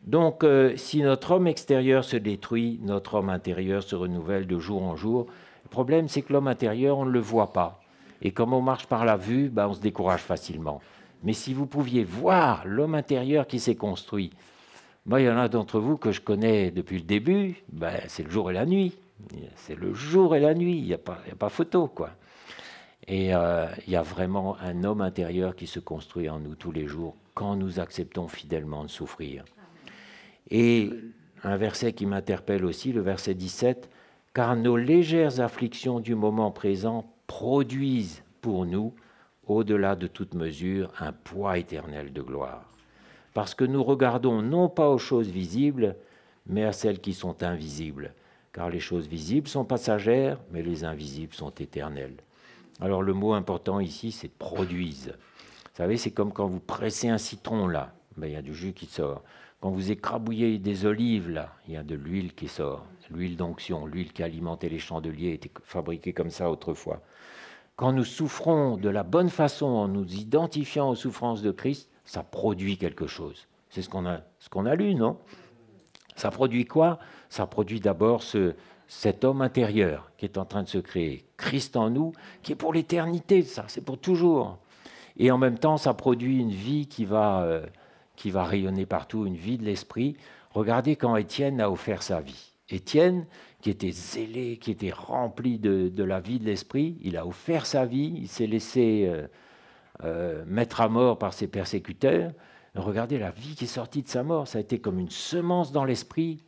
Donc, si notre homme extérieur se détruit, notre homme intérieur se renouvelle de jour en jour. Le problème, c'est que l'homme intérieur, on ne le voit pas. Et comme on marche par la vue, ben, on se décourage facilement. Mais si vous pouviez voir l'homme intérieur qui s'est construit, ben, il y en a d'entre vous que je connais depuis le début, ben, c'est le jour et la nuit. C'est le jour et la nuit, il n'y a pas photo, quoi. Et il y a vraiment un homme intérieur qui se construit en nous tous les jours quand nous acceptons fidèlement de souffrir. Et un verset qui m'interpelle aussi, le verset 17, « Car nos légères afflictions du moment présent produisent pour nous, au-delà de toute mesure, un poids éternel de gloire. Parce que nous regardons non pas aux choses visibles, mais à celles qui sont invisibles. Car les choses visibles sont passagères, mais les invisibles sont éternelles. » Alors le mot important ici, c'est « produisent ». Vous savez, c'est comme quand vous pressez un citron, là, ben, il y a du jus qui sort. Quand vous écrabouillez des olives, là, il y a de l'huile qui sort. L'huile d'onction, l'huile qui alimentait les chandeliers, était fabriquée comme ça autrefois. Quand nous souffrons de la bonne façon, en nous identifiant aux souffrances de Christ, ça produit quelque chose. C'est ce qu'on a lu, non? Ça produit quoi? Ça produit d'abord cet homme intérieur qui est en train de se créer. Christ en nous, qui est pour l'éternité, ça, c'est pour toujours. Et en même temps, ça produit une vie qui va rayonner partout, une vie de l'esprit. Regardez quand Étienne a offert sa vie. Étienne, qui était zélé, qui était rempli de la vie de l'esprit, il a offert sa vie, il s'est laissé mettre à mort par ses persécuteurs. Regardez la vie qui est sortie de sa mort, ça a été comme une semence dans l'esprit,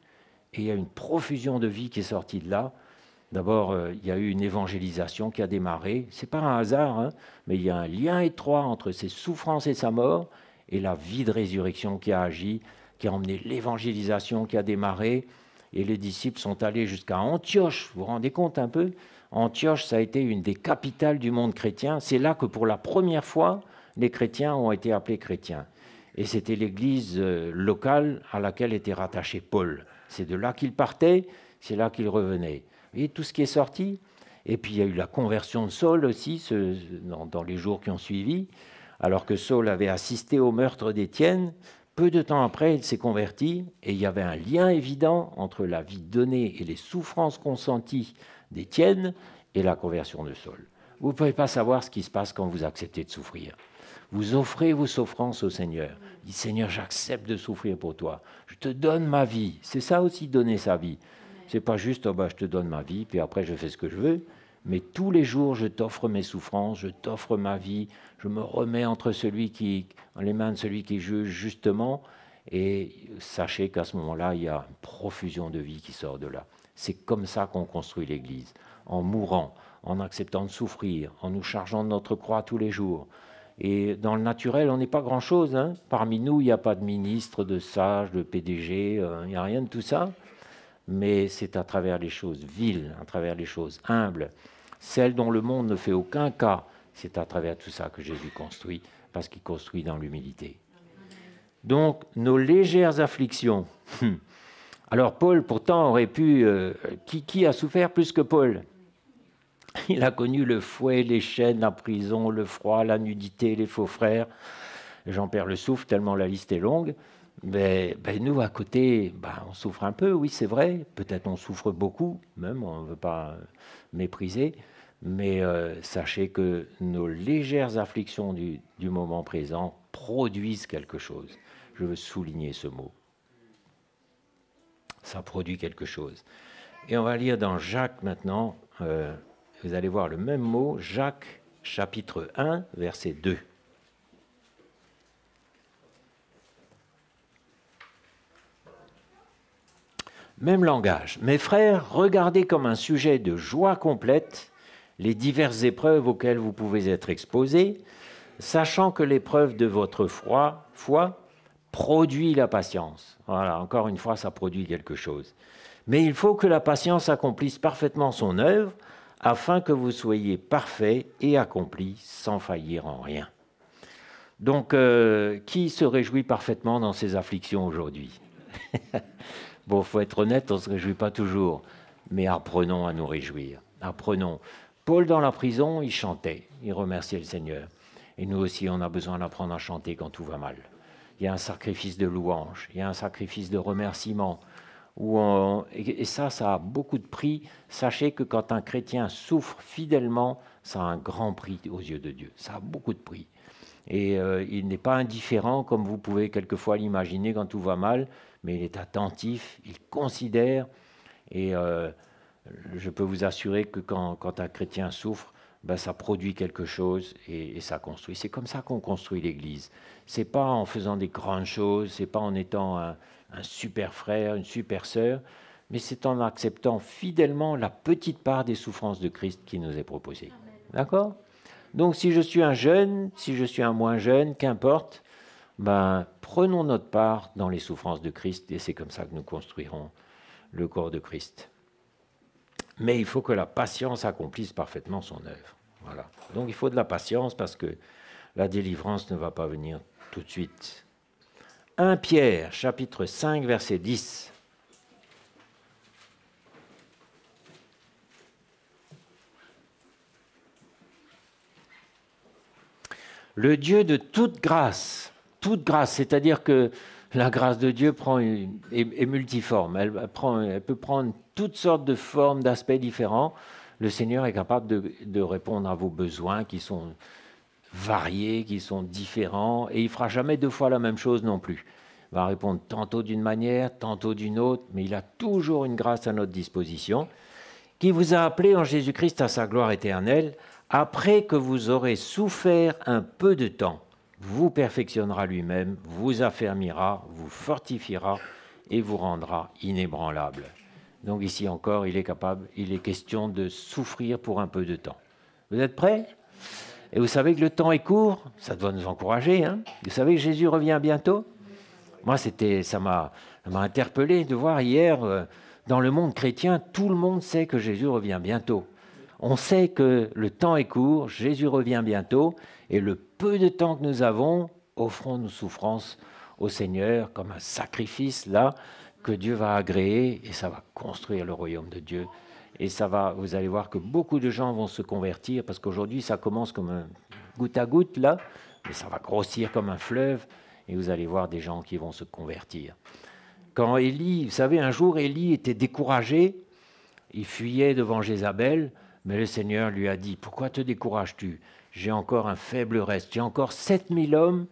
et il y a une profusion de vie qui est sortie de là. D'abord, il y a eu une évangélisation qui a démarré. Ce n'est pas un hasard, hein, mais il y a un lien étroit entre ses souffrances et sa mort, et la vie de résurrection qui a agi, qui a emmené l'évangélisation qui a démarré, et les disciples sont allés jusqu'à Antioche. Vous vous rendez compte un peu? Antioche, ça a été une des capitales du monde chrétien. C'est là que pour la première fois, les chrétiens ont été appelés chrétiens. Et c'était l'église locale à laquelle était rattaché Paul. C'est de là qu'il partait, c'est là qu'il revenait. Vous voyez tout ce qui est sorti? Et puis il y a eu la conversion de Saul aussi, dans les jours qui ont suivi. Alors que Saul avait assisté au meurtre d'Étienne, peu de temps après, il s'est converti et il y avait un lien évident entre la vie donnée et les souffrances consenties d'Étienne et la conversion de Saul. Vous ne pouvez pas savoir ce qui se passe quand vous acceptez de souffrir. Vous offrez vos souffrances au Seigneur. Dites, Seigneur, j'accepte de souffrir pour toi. Je te donne ma vie. C'est ça aussi, donner sa vie. Ce n'est pas juste, oh ben, je te donne ma vie, puis après je fais ce que je veux. Mais tous les jours, je t'offre mes souffrances, je t'offre ma vie, je me remets entre les mains de celui qui juge justement, et sachez qu'à ce moment-là, il y a une profusion de vie qui sort de là. C'est comme ça qu'on construit l'Église, en mourant, en acceptant de souffrir, en nous chargeant de notre croix tous les jours. Et dans le naturel, on n'est pas grand-chose, hein. Parmi nous, il n'y a pas de ministre, de sage, de PDG, il n'y a rien de tout ça. Mais c'est à travers les choses viles, à travers les choses humbles, celles dont le monde ne fait aucun cas, c'est à travers tout ça que Jésus construit, parce qu'il construit dans l'humilité. Donc, nos légères afflictions. Alors, Paul, pourtant, aurait pu... qui a souffert plus que Paul? Il a connu le fouet, les chaînes, la prison, le froid, la nudité, les faux frères. J'en perds le souffle tellement la liste est longue. Mais nous, à côté, on souffre un peu, oui, c'est vrai. Peut-être on souffre beaucoup, même, on ne veut pas mépriser. Mais sachez que nos légères afflictions du moment présent produisent quelque chose. Je veux souligner ce mot. Ça produit quelque chose. Et on va lire dans Jacques maintenant, vous allez voir le même mot, Jacques chapitre 1, verset 2. Même langage. Mes frères, regardez comme un sujet de joie complète les diverses épreuves auxquelles vous pouvez être exposés, sachant que l'épreuve de votre foi produit la patience. Voilà, encore une fois, ça produit quelque chose. Mais il faut que la patience accomplisse parfaitement son œuvre, afin que vous soyez parfaits et accomplis sans faillir en rien. Donc, qui se réjouit parfaitement dans ses afflictions aujourd'hui? Bon, il faut être honnête, on ne se réjouit pas toujours, mais apprenons à nous réjouir. Apprenons. Paul, dans la prison, il chantait, il remerciait le Seigneur. Et nous aussi, on a besoin d'apprendre à chanter quand tout va mal. Il y a un sacrifice de louange, il y a un sacrifice de remerciement. Et ça a beaucoup de prix. Sachez que quand un chrétien souffre fidèlement, ça a un grand prix aux yeux de Dieu. Ça a beaucoup de prix. Et il n'est pas indifférent, comme vous pouvez quelquefois l'imaginer quand tout va mal, mais il est attentif, il considère. Et je peux vous assurer que quand un chrétien souffre, ben, ça produit quelque chose et ça construit. C'est comme ça qu'on construit l'Église. Ce n'est pas en faisant des grandes choses, ce n'est pas en étant un super frère, une super sœur, mais c'est en acceptant fidèlement la petite part des souffrances de Christ qui nous est proposée. D'accord ? Donc si je suis un jeune, si je suis un moins jeune, qu'importe, ben, prenons notre part dans les souffrances de Christ et c'est comme ça que nous construirons le corps de Christ. Mais il faut que la patience accomplisse parfaitement son œuvre. Voilà. Donc il faut de la patience parce que la délivrance ne va pas venir tout de suite. 1 Pierre, chapitre 5, verset 10. Le Dieu de toute grâce, c'est-à-dire que la grâce de Dieu est multiforme, elle peut prendre toutes sortes de formes, d'aspects différents. Le Seigneur est capable de répondre à vos besoins qui sont variés, qui sont différents, et il ne fera jamais deux fois la même chose non plus. Il va répondre tantôt d'une manière, tantôt d'une autre, mais il a toujours une grâce à notre disposition, qui vous a appelé en Jésus-Christ à sa gloire éternelle, après que vous aurez souffert un peu de temps, vous perfectionnera lui-même, vous affermira, vous fortifiera et vous rendra inébranlable. Donc ici encore, il est question de souffrir pour un peu de temps. Vous êtes prêts? Et vous savez que le temps est court, ça doit nous encourager. Hein? Vous savez que Jésus revient bientôt? Moi, ça m'a interpellé de voir hier, dans le monde chrétien, tout le monde sait que Jésus revient bientôt. On sait que le temps est court, Jésus revient bientôt, et le peu de temps que nous avons, offrons nos souffrances au Seigneur comme un sacrifice, là, que Dieu va agréer, et ça va construire le royaume de Dieu. Et vous allez voir que beaucoup de gens vont se convertir, parce qu'aujourd'hui, ça commence comme un goutte à goutte, là, mais ça va grossir comme un fleuve, et vous allez voir des gens qui vont se convertir. Quand Élie, vous savez, un jour, Élie était découragé, il fuyait devant Jézabel, mais le Seigneur lui a dit, « Pourquoi te décourages-tu? J'ai encore un faible reste, j'ai encore 7000 hommes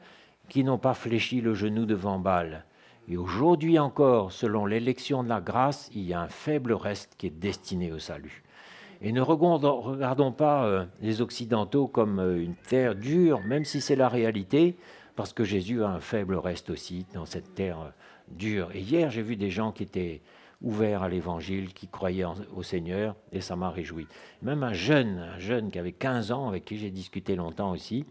qui n'ont pas fléchi le genou devant Baal. Et aujourd'hui encore, selon l'élection de la grâce, il y a un faible reste qui est destiné au salut. » Et ne regardons pas les Occidentaux comme une terre dure, même si c'est la réalité, parce que Jésus a un faible reste aussi dans cette terre dure. Et hier, j'ai vu des gens qui étaient ouverts à l'Évangile, qui croyaient au Seigneur, et ça m'a réjoui. Même un jeune qui avait 15 ans, avec qui j'ai discuté longtemps aussi,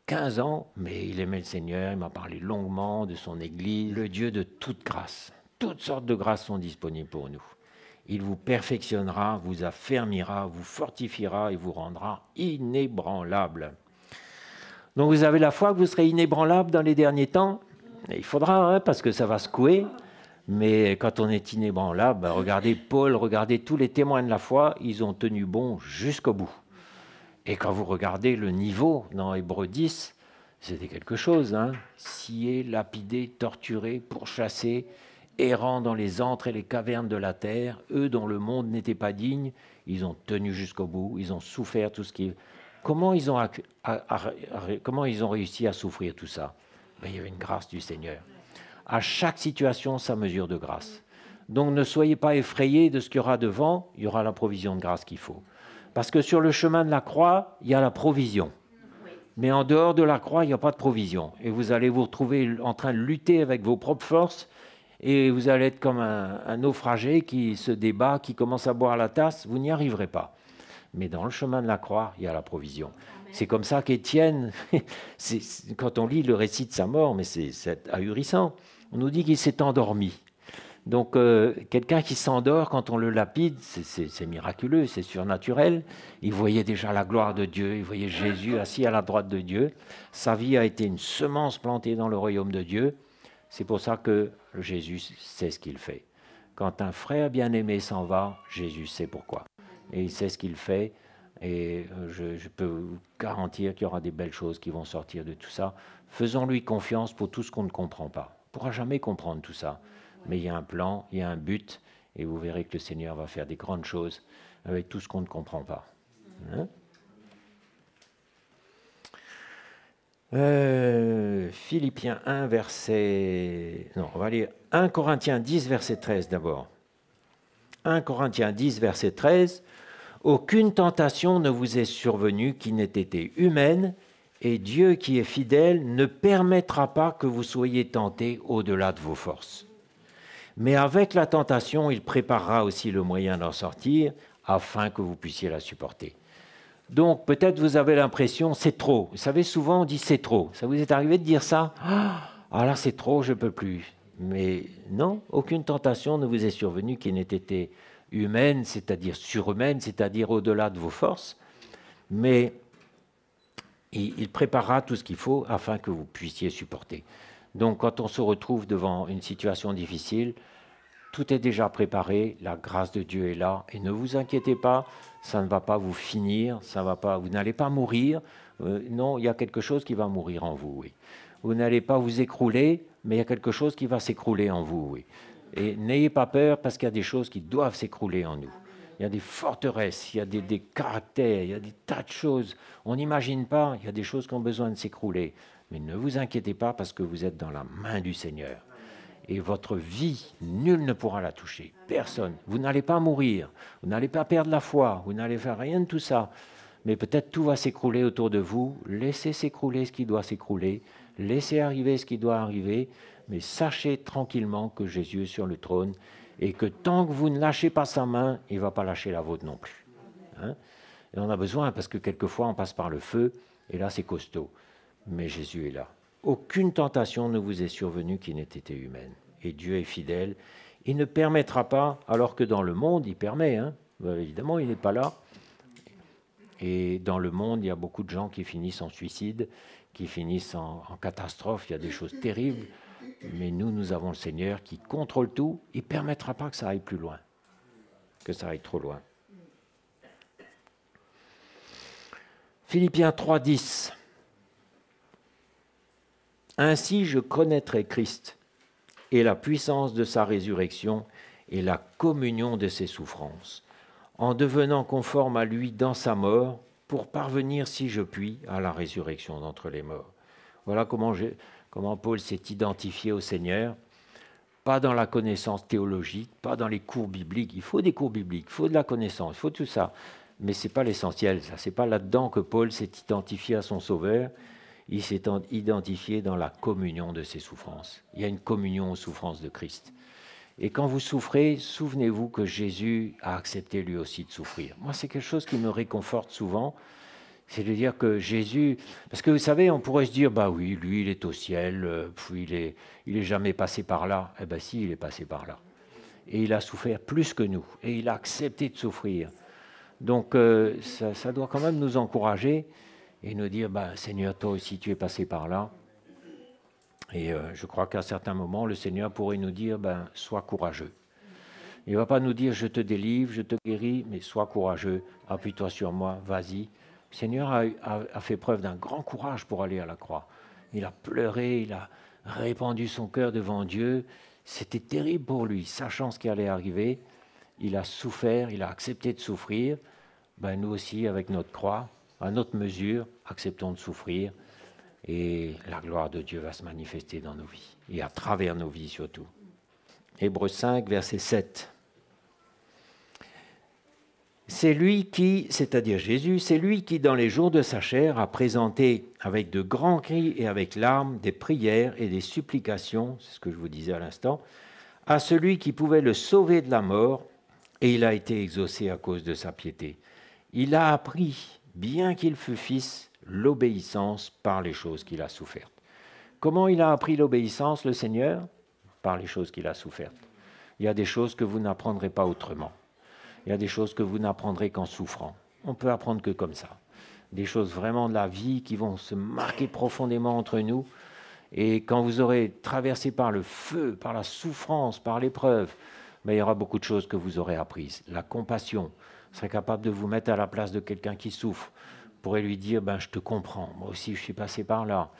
15 ans, mais il aimait le Seigneur, il m'a parlé longuement de son Église, le Dieu de toute grâce. Toutes sortes de grâces sont disponibles pour nous. Il vous perfectionnera, vous affermira, vous fortifiera et vous rendra inébranlable. Donc vous avez la foi que vous serez inébranlable dans les derniers temps. Et il faudra, parce que ça va secouer. Mais quand on est inébranlable, regardez Paul, regardez tous les témoins de la foi, ils ont tenu bon jusqu'au bout. Et quand vous regardez le niveau dans Hébreux 10, c'était quelque chose. Sciés, lapidés, torturés, pourchassés, errant dans les antres et les cavernes de la terre, eux dont le monde n'était pas digne, ils ont tenu jusqu'au bout, ils ont souffert tout ce qui... Comment ils ont réussi à souffrir tout ça? Il y avait une grâce du Seigneur. À chaque situation, sa mesure de grâce. Donc ne soyez pas effrayés de ce qu'il y aura devant, il y aura la provision de grâce qu'il faut. Parce que sur le chemin de la croix, il y a la provision. Mais en dehors de la croix, il n'y a pas de provision. Et vous allez vous retrouver en train de lutter avec vos propres forces, et vous allez être comme un naufragé qui se débat, qui commence à boire la tasse, vous n'y arriverez pas. Mais dans le chemin de la croix, il y a la provision. C'est comme ça qu'Étienne, quand on lit le récit de sa mort, mais c'est ahurissant, on nous dit qu'il s'est endormi. Donc, quelqu'un qui s'endort quand on le lapide, c'est miraculeux, c'est surnaturel. Il voyait déjà la gloire de Dieu, il voyait Jésus assis à la droite de Dieu. Sa vie a été une semence plantée dans le royaume de Dieu. C'est pour ça que Jésus sait ce qu'il fait. Quand un frère bien-aimé s'en va, Jésus sait pourquoi. Et il sait ce qu'il fait. Et je peux vous garantir qu'il y aura des belles choses qui vont sortir de tout ça. Faisons-lui confiance pour tout ce qu'on ne comprend pas. On ne pourra jamais comprendre tout ça. Mais il y a un plan, il y a un but, et vous verrez que le Seigneur va faire des grandes choses avec tout ce qu'on ne comprend pas. Hein? Philippiens 1, verset... Non, on va lire 1 Corinthiens 10, verset 13 d'abord. 1 Corinthiens 10, verset 13. « Aucune tentation ne vous est survenue qui n'ait été humaine, et Dieu qui est fidèle ne permettra pas que vous soyez tentés au-delà de vos forces. Mais avec la tentation, il préparera aussi le moyen d'en sortir, afin que vous puissiez la supporter. » Donc, peut-être vous avez l'impression, c'est trop. Vous savez, souvent on dit c'est trop. Ça vous est arrivé de dire ça? Ah là, c'est trop, je ne peux plus. Mais non, aucune tentation ne vous est survenue qui n'ait été humaine, c'est-à-dire surhumaine, c'est-à-dire au-delà de vos forces. Mais il préparera tout ce qu'il faut afin que vous puissiez supporter. Donc, quand on se retrouve devant une situation difficile, tout est déjà préparé, la grâce de Dieu est là, et ne vous inquiétez pas, ça ne va pas vous finir, ça va pas, vous n'allez pas mourir. Non, il y a quelque chose qui va mourir en vous. Oui. Vous n'allez pas vous écrouler, mais il y a quelque chose qui va s'écrouler en vous. Oui. Et n'ayez pas peur, parce qu'il y a des choses qui doivent s'écrouler en nous. Il y a des forteresses, il y a des caractères, il y a des tas de choses. On n'imagine pas, il y a des choses qui ont besoin de s'écrouler. Mais ne vous inquiétez pas, parce que vous êtes dans la main du Seigneur. Et votre vie, nul ne pourra la toucher. Personne. Vous n'allez pas mourir. Vous n'allez pas perdre la foi. Vous n'allez faire rien de tout ça. Mais peut-être tout va s'écrouler autour de vous. Laissez s'écrouler ce qui doit s'écrouler. Laissez arriver ce qui doit arriver. Mais sachez tranquillement que Jésus est sur le trône et que tant que vous ne lâchez pas sa main, il ne va pas lâcher la vôtre non plus. Hein? Et on a besoin, parce que quelquefois on passe par le feu, et là c'est costaud. Mais Jésus est là. Aucune tentation ne vous est survenue qui n'ait été humaine. Et Dieu est fidèle. Il ne permettra pas, alors que dans le monde, il permet. Hein. Évidemment, il n'est pas là. Et dans le monde, il y a beaucoup de gens qui finissent en suicide, qui finissent en catastrophe. Il y a des choses terribles. Mais nous avons le Seigneur qui contrôle tout. Il ne permettra pas que ça aille plus loin, que ça aille trop loin. Philippiens 3, 10. Ainsi je connaîtrai Christ et la puissance de sa résurrection et la communion de ses souffrances, en devenant conforme à lui dans sa mort, pour parvenir, si je puis, à la résurrection d'entre les morts. Voilà comment Paul s'est identifié au Seigneur, pas dans la connaissance théologique, pas dans les cours bibliques. Il faut des cours bibliques, il faut de la connaissance, il faut tout ça. Mais ce n'est pas l'essentiel, ça. Ce n'est pas là-dedans que Paul s'est identifié à son Sauveur. Il s'est identifié dans la communion de ses souffrances. Il y a une communion aux souffrances de Christ. Et quand vous souffrez, souvenez-vous que Jésus a accepté lui aussi de souffrir. Moi, c'est quelque chose qui me réconforte souvent, c'est de dire que Jésus... Parce que vous savez, on pourrait se dire, bah oui, lui, il est au ciel, il est jamais passé par là. Eh bien si, il est passé par là. Et il a souffert plus que nous. Et il a accepté de souffrir. Donc, ça doit quand même nous encourager et nous dire, bah, Seigneur, toi aussi, tu es passé par là. Et je crois qu'à certains moments, le Seigneur pourrait nous dire, ben, sois courageux. Il ne va pas nous dire, je te délivre, je te guéris, mais sois courageux, appuie-toi sur moi, vas-y. Le Seigneur a fait preuve d'un grand courage pour aller à la croix. Il a pleuré, il a répandu son cœur devant Dieu. C'était terrible pour lui, sachant ce qui allait arriver. Il a souffert, il a accepté de souffrir. Ben, nous aussi, avec notre croix, à notre mesure, acceptons de souffrir. Et la gloire de Dieu va se manifester dans nos vies, et à travers nos vies surtout. Hébreux 5, verset 7. C'est lui qui, c'est-à-dire Jésus, c'est lui qui, dans les jours de sa chair, a présenté avec de grands cris et avec larmes des prières et des supplications, c'est ce que je vous disais à l'instant, à celui qui pouvait le sauver de la mort, et il a été exaucé à cause de sa piété. Il a appris, bien qu'il fût fils, l'obéissance par les choses qu'il a souffertes. Comment il a appris l'obéissance, le Seigneur? Par les choses qu'il a souffertes. Il y a des choses que vous n'apprendrez pas autrement. Il y a des choses que vous n'apprendrez qu'en souffrant. On peut apprendre que comme ça. Des choses vraiment de la vie qui vont se marquer profondément entre nous. Et quand vous aurez traversé par le feu, par la souffrance, par l'épreuve, il y aura beaucoup de choses que vous aurez apprises. La compassion, vous serez capable de vous mettre à la place de quelqu'un qui souffre. Vous pourrez lui dire, je te comprends, moi aussi je suis passé par là.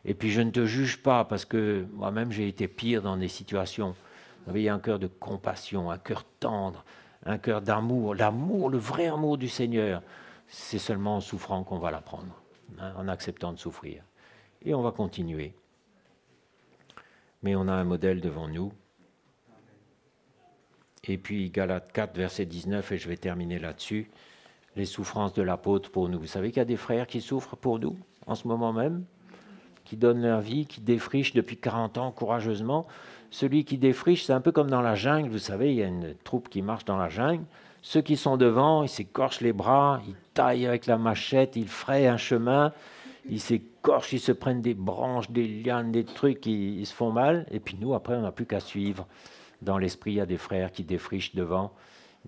Et puis je ne te juge pas parce que moi-même j'ai été pire dans des situations. Vous savez, il y a un cœur de compassion, un cœur tendre, un cœur d'amour. L'amour, le vrai amour du Seigneur, c'est seulement en souffrant qu'on va l'apprendre, en acceptant de souffrir. Et on va continuer. Mais on a un modèle devant nous. Et puis Galates 4, verset 19, et je vais terminer là-dessus, les souffrances de l'apôtre pour nous. Vous savez qu'il y a des frères qui souffrent pour nous, en ce moment même, qui donnent leur vie, qui défrichent depuis 40 ans courageusement. Celui qui défriche, c'est un peu comme dans la jungle, vous savez, il y a une troupe qui marche dans la jungle. Ceux qui sont devant, ils s'écorchent les bras, ils taillent avec la machette, ils frayent un chemin, ils s'écorchent, ils se prennent des branches, des lianes, des trucs, ils se font mal. Et puis nous, après, on n'a plus qu'à suivre. Dans l'esprit, il y a des frères qui défrichent devant,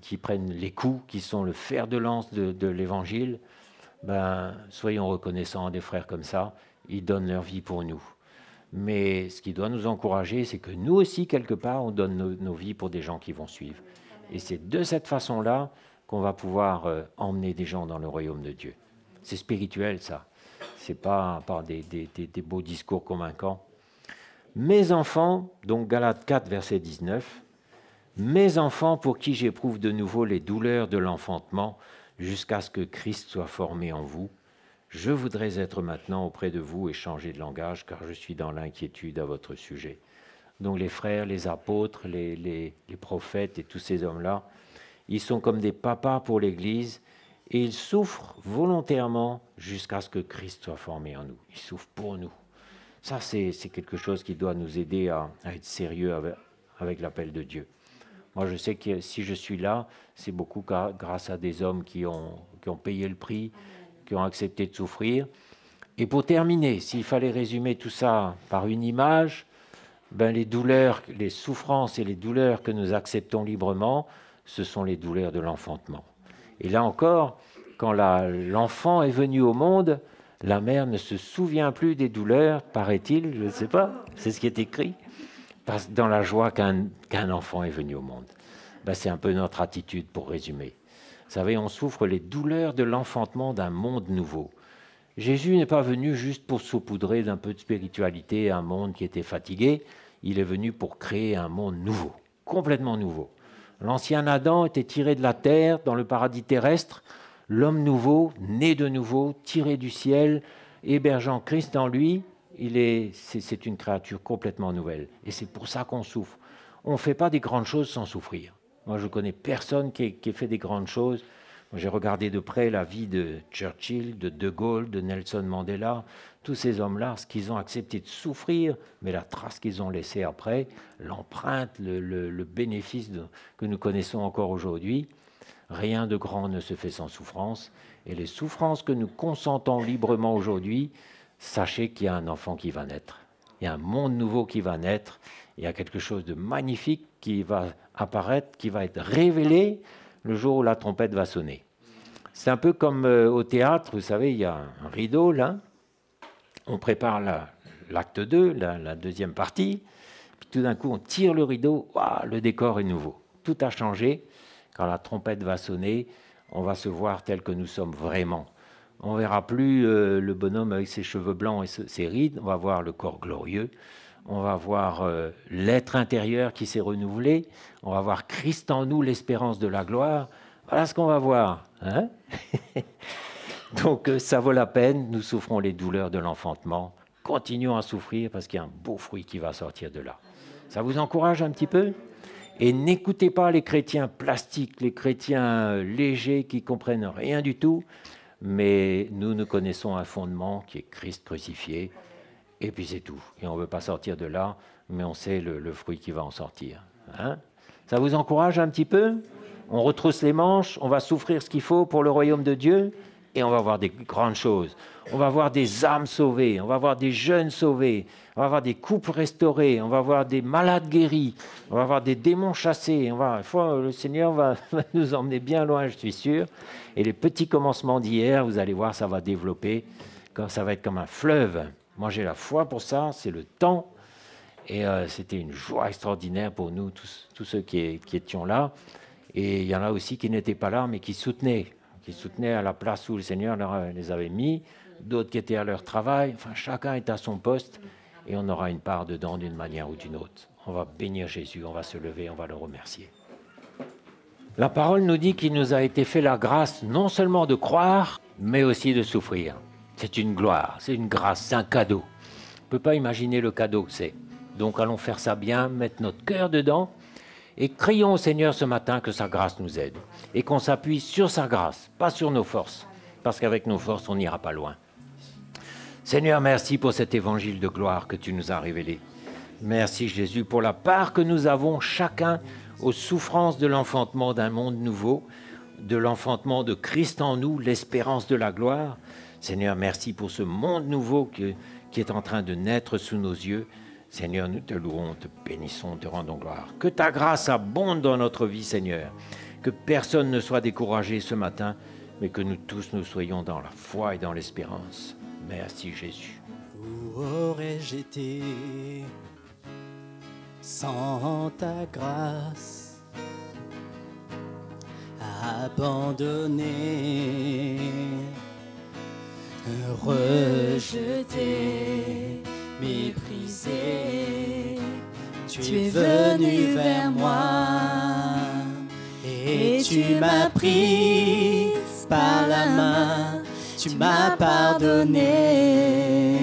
qui prennent les coups, qui sont le fer de lance de l'Évangile. Soyons reconnaissants des frères comme ça. Ils donnent leur vie pour nous. Mais ce qui doit nous encourager, c'est que nous aussi, quelque part, on donne nos vies pour des gens qui vont suivre. Et c'est de cette façon-là qu'on va pouvoir emmener des gens dans le royaume de Dieu. C'est spirituel, ça. Ce n'est pas par des beaux discours convaincants. Mes enfants, donc Galates 4, verset 19, mes enfants pour qui j'éprouve de nouveau les douleurs de l'enfantement jusqu'à ce que Christ soit formé en vous, je voudrais être maintenant auprès de vous et changer de langage car je suis dans l'inquiétude à votre sujet. Donc les frères, les apôtres, les prophètes et tous ces hommes-là, ils sont comme des papas pour l'Église et ils souffrent volontairement jusqu'à ce que Christ soit formé en nous. Ils souffrent pour nous. Ça, c'est quelque chose qui doit nous aider à être sérieux avec l'appel de Dieu. Moi, je sais que si je suis là, c'est beaucoup grâce à des hommes qui ont payé le prix, qui ont accepté de souffrir. Et pour terminer, s'il fallait résumer tout ça par une image, les douleurs, les souffrances et les douleurs que nous acceptons librement, ce sont les douleurs de l'enfantement. Et là encore, quand l'enfant est venu au monde, la mère ne se souvient plus des douleurs, paraît-il, je ne sais pas, c'est ce qui est écrit, dans la joie qu'un enfant est venu au monde. C'est un peu notre attitude pour résumer. Vous savez, on souffre les douleurs de l'enfantement d'un monde nouveau. Jésus n'est pas venu juste pour saupoudrer d'un peu de spiritualité un monde qui était fatigué, il est venu pour créer un monde nouveau, complètement nouveau. L'ancien Adam était tiré de la terre dans le paradis terrestre, l'homme nouveau, né de nouveau, tiré du ciel, hébergeant Christ en lui, c'est une créature complètement nouvelle. Et c'est pour ça qu'on souffre. On ne fait pas des grandes choses sans souffrir. Moi, je ne connais personne qui ait fait des grandes choses. Moi, j'ai regardé de près la vie de Churchill, de Gaulle, de Nelson Mandela, tous ces hommes-là, ce qu'ils ont accepté de souffrir, mais la trace qu'ils ont laissée après, l'empreinte, le bénéfice que nous connaissons encore aujourd'hui. Rien de grand ne se fait sans souffrance. Et les souffrances que nous consentons librement aujourd'hui, sachez qu'il y a un enfant qui va naître. Il y a un monde nouveau qui va naître. Il y a quelque chose de magnifique qui va apparaître, qui va être révélé le jour où la trompette va sonner. C'est un peu comme au théâtre, vous savez, il y a un rideau là. On prépare l'acte 2, la deuxième partie. Puis tout d'un coup, on tire le rideau. Waouh, le décor est nouveau. Tout a changé. Quand la trompette va sonner, on va se voir tel que nous sommes vraiment. On ne verra plus le bonhomme avec ses cheveux blancs et ses rides. On va voir le corps glorieux. On va voir l'être intérieur qui s'est renouvelé. On va voir Christ en nous, l'espérance de la gloire. Voilà ce qu'on va voir. Hein. Donc ça vaut la peine. Nous souffrons les douleurs de l'enfantement. Continuons à souffrir parce qu'il y a un beau fruit qui va sortir de là. Ça vous encourage un petit peu ? Et n'écoutez pas les chrétiens plastiques, les chrétiens légers qui ne comprennent rien du tout. Mais nous connaissons un fondement qui est Christ crucifié. Et puis c'est tout. Et on ne veut pas sortir de là, mais on sait le fruit qui va en sortir. Hein? Ça vous encourage un petit peu ? On retrousse les manches, on va souffrir ce qu'il faut pour le royaume de Dieu. et on va voir des grandes choses. On va voir des âmes sauvées, on va voir des jeunes sauvés, on va voir des couples restaurés, on va voir des malades guéris, on va voir des démons chassés. Le Seigneur va nous emmener bien loin, je suis sûr. Et les petits commencements d'hier, vous allez voir, ça va développer, ça va être comme un fleuve. Moi, j'ai la foi pour ça, c'est le temps. Et c'était une joie extraordinaire pour nous, tous ceux qui étions là. Et il y en a aussi qui n'étaient pas là, mais qui soutenaient à la place où le Seigneur les avait mis, d'autres qui étaient à leur travail. Enfin, chacun est à son poste et on aura une part dedans d'une manière ou d'une autre. On va bénir Jésus, on va se lever, on va le remercier. La parole nous dit qu'il nous a été fait la grâce non seulement de croire, mais aussi de souffrir. C'est une gloire, c'est une grâce, c'est un cadeau. On ne peut pas imaginer le cadeau que c'est. Donc allons faire ça bien, mettre notre cœur dedans et crions au Seigneur ce matin que sa grâce nous aide et qu'on s'appuie sur sa grâce, pas sur nos forces, parce qu'avec nos forces, on n'ira pas loin. Seigneur, merci pour cet évangile de gloire que tu nous as révélé. Merci Jésus pour la part que nous avons chacun aux souffrances de l'enfantement d'un monde nouveau, de l'enfantement de Christ en nous, l'espérance de la gloire. Seigneur, merci pour ce monde nouveau qui est en train de naître sous nos yeux. Seigneur, nous te louons, te bénissons, te rendons gloire. Que ta grâce abonde dans notre vie, Seigneur. Que personne ne soit découragé ce matin, mais que nous tous nous soyons dans la foi et dans l'espérance. Merci Jésus. Où aurais-je été sans ta grâce? Abandonné, rejeté, méprisé, tu es venu vers moi et tu m'as pris par la main, tu m'as pardonné,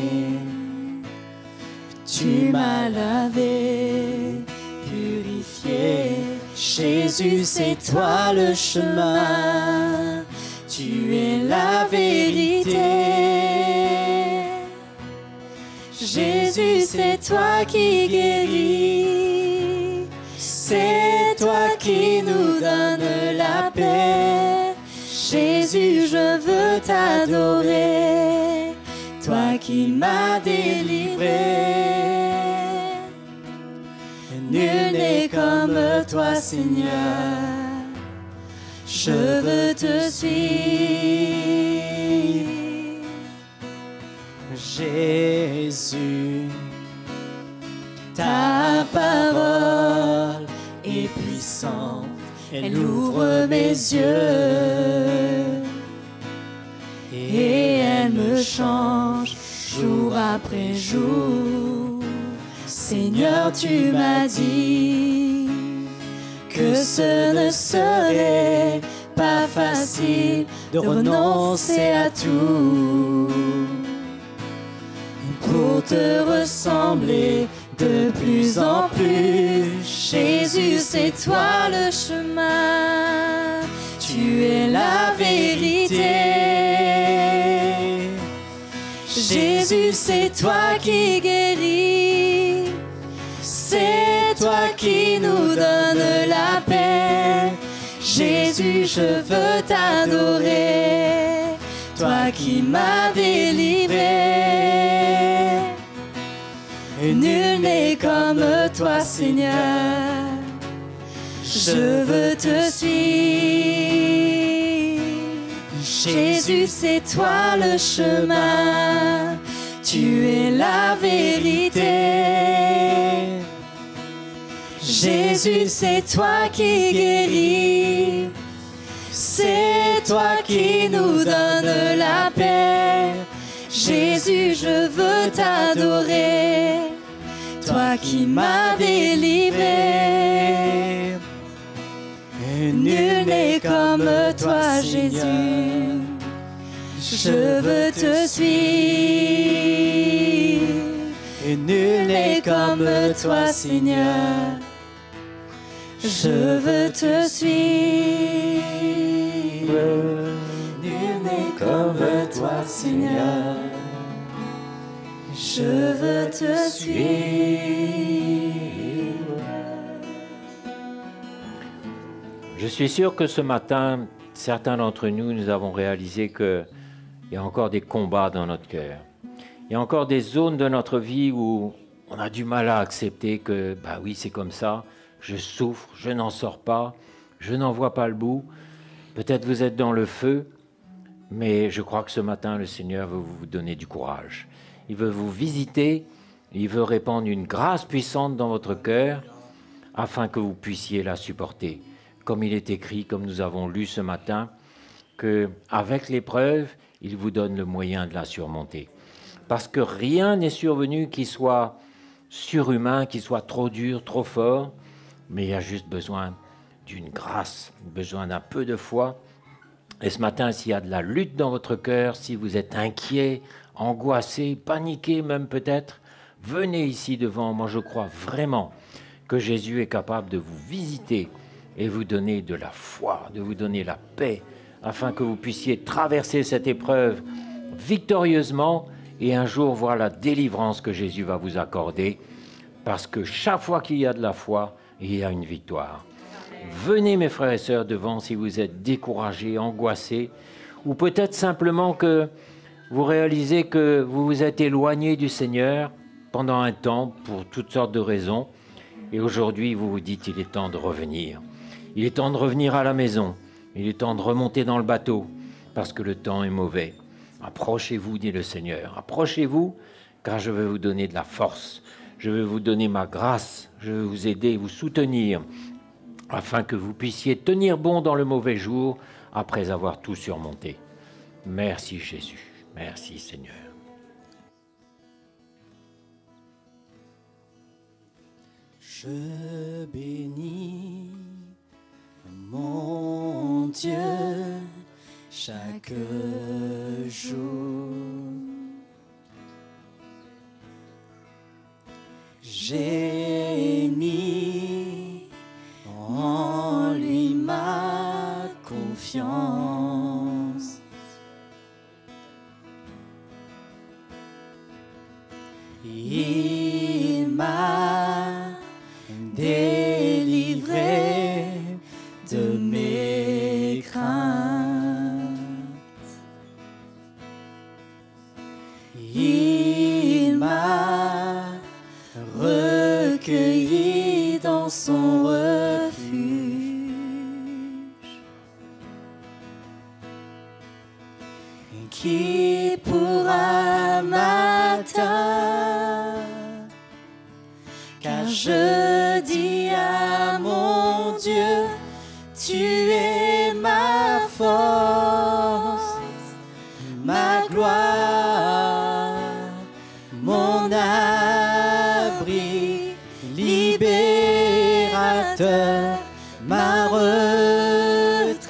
tu m'as lavé, purifié. Jésus, c'est toi le chemin, tu es la vérité. Jésus, c'est toi qui guéris, c'est toi qui nous donne la paix. Jésus, je veux t'adorer, toi qui m'as délivré. Nul n'est comme toi, Seigneur, je veux te suivre. Jésus, ta parole est puissante, elle ouvre mes yeux et elle me change jour après jour. Seigneur, tu m'as dit que ce ne serait pas facile de renoncer à tout pour te ressembler de plus en plus. Jésus, c'est toi le chemin, tu es la vérité. Jésus, c'est toi qui guéris, c'est toi qui nous donne la paix. Jésus, je veux t'adorer, toi qui m'as délivré. Nul n'est comme toi, Seigneur, je veux te suivre. Jésus, c'est toi le chemin, tu es la vérité. Jésus, c'est toi qui guéris, c'est toi qui nous donne la paix. Jésus, je veux t'adorer, toi qui m'as délivré. Nul n'est comme toi, Jésus, je veux te suivre. Nul n'est comme toi, Seigneur, je veux te suivre. Nul n'est comme toi, Seigneur, je veux te suivre. Je suis sûr que ce matin, certains d'entre nous, nous avons réalisé que Il y a encore des combats dans notre cœur. Il y a encore des zones de notre vie où on a du mal à accepter que, bah oui, c'est comme ça, je souffre, je n'en sors pas, je n'en vois pas le bout. Peut-être vous êtes dans le feu, mais je crois que ce matin, le Seigneur veut vous donner du courage. Il veut vous visiter, il veut répandre une grâce puissante dans votre cœur afin que vous puissiez la supporter. Comme il est écrit, comme nous avons lu ce matin, qu'avec l'épreuve, il vous donne le moyen de la surmonter. Parce que rien n'est survenu qui soit surhumain, qui soit trop dur, trop fort, mais il y a juste besoin d'une grâce, besoin d'un peu de foi. Et ce matin, s'il y a de la lutte dans votre cœur, si vous êtes inquiet, angoissé, paniqué même peut-être, venez ici devant. Moi, je crois vraiment que Jésus est capable de vous visiter et vous donner de la foi, de vous donner la paix, afin que vous puissiez traverser cette épreuve victorieusement et un jour voir la délivrance que Jésus va vous accorder, parce que chaque fois qu'il y a de la foi, il y a une victoire. Venez, mes frères et sœurs, devant si vous êtes découragés, angoissés, ou peut-être simplement que vous réalisez que vous vous êtes éloigné du Seigneur pendant un temps pour toutes sortes de raisons, et aujourd'hui vous vous dites il est temps de revenir. Il est temps de revenir à la maison, il est temps de remonter dans le bateau, parce que le temps est mauvais. Approchez-vous, dit le Seigneur, approchez-vous, car je vais vous donner de la force, je vais vous donner ma grâce, je vais vous aider, vous soutenir, afin que vous puissiez tenir bon dans le mauvais jour, après avoir tout surmonté. Merci Jésus, merci Seigneur. Je bénis mon Dieu chaque jour. J'ai mis en lui ma confiance. Il m'a délivré de mes craintes. Il m'a recueilli dans son refuge. Qui pourra m'atteindre? Car je dis à mon Dieu, tu es ma force, ma gloire, mon abri, libérateur, ma retraite,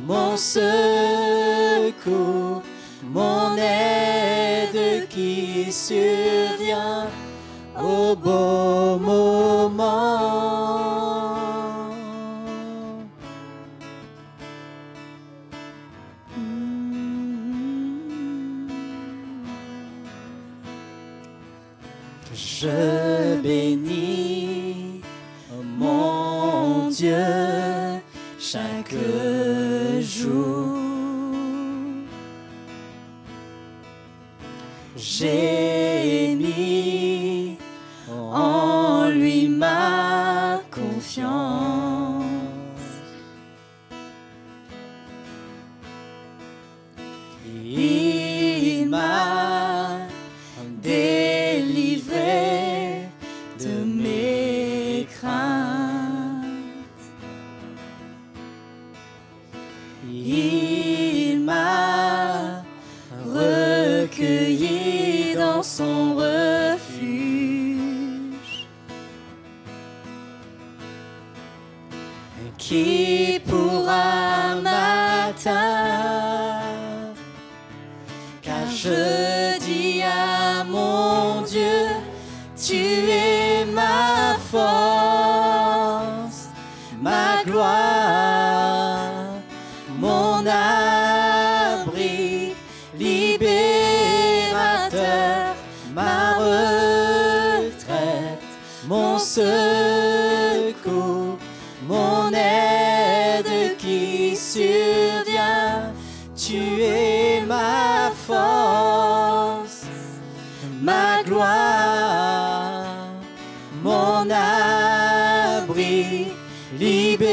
mon secours, mon aide qui survient au beau moment. Je bénis mon Dieu chaque jour. J'ai mis en lui ma confiance. Il m'a délivré de mes craintes. Il m'a recueilli dans son refuge. Qui pourra m'atteindre? Car je dis à mon Dieu, tu es ma force, ma gloire, mon abri, libérateur, ma retraite, mon secours, mon aide qui survient. Tu es ma mon abri, libérateur,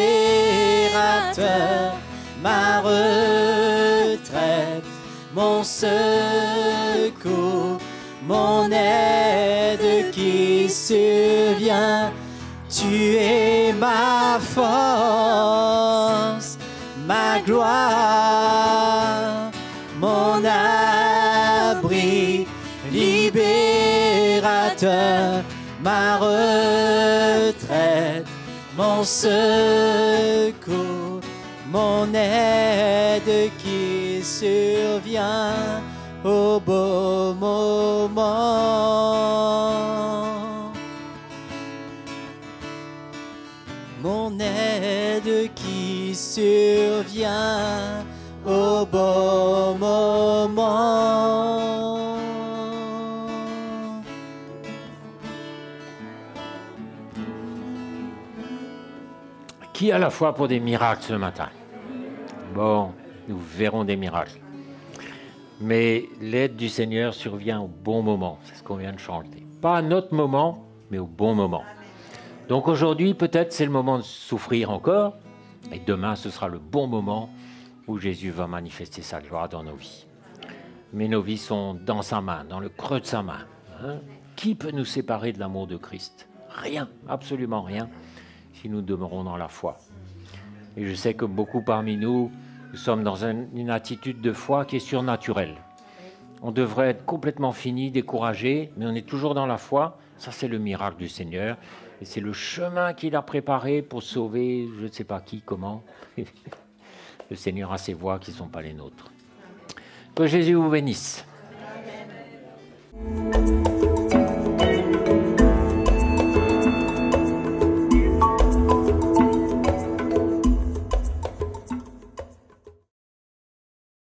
ma retraite, mon secours, mon aide qui survient. Tu es ma force, ma gloire, mon abri, libérateur, ma retraite, mon secours, mon aide qui survient au beau moment. Mon aide qui survient au bon moment. Qui a la foi pour des miracles ce matin? Bon, nous verrons des miracles. Mais l'aide du Seigneur survient au bon moment. C'est ce qu'on vient de chanter. Pas à notre moment, mais au bon moment. Donc aujourd'hui, peut-être c'est le moment de souffrir encore. Et demain, ce sera le bon moment où Jésus va manifester sa gloire dans nos vies. Mais nos vies sont dans sa main, dans le creux de sa main. Hein? Qui peut nous séparer de l'amour de Christ? Rien, absolument rien, si nous demeurons dans la foi. Et je sais que beaucoup parmi nous, nous sommes dans une attitude de foi qui est surnaturelle. On devrait être complètement fini, découragé, mais on est toujours dans la foi. Ça, c'est le miracle du Seigneur. Et c'est le chemin qu'il a préparé pour sauver, je ne sais pas qui, comment. Le Seigneur a ses voies qui ne sont pas les nôtres. Que Jésus vous bénisse.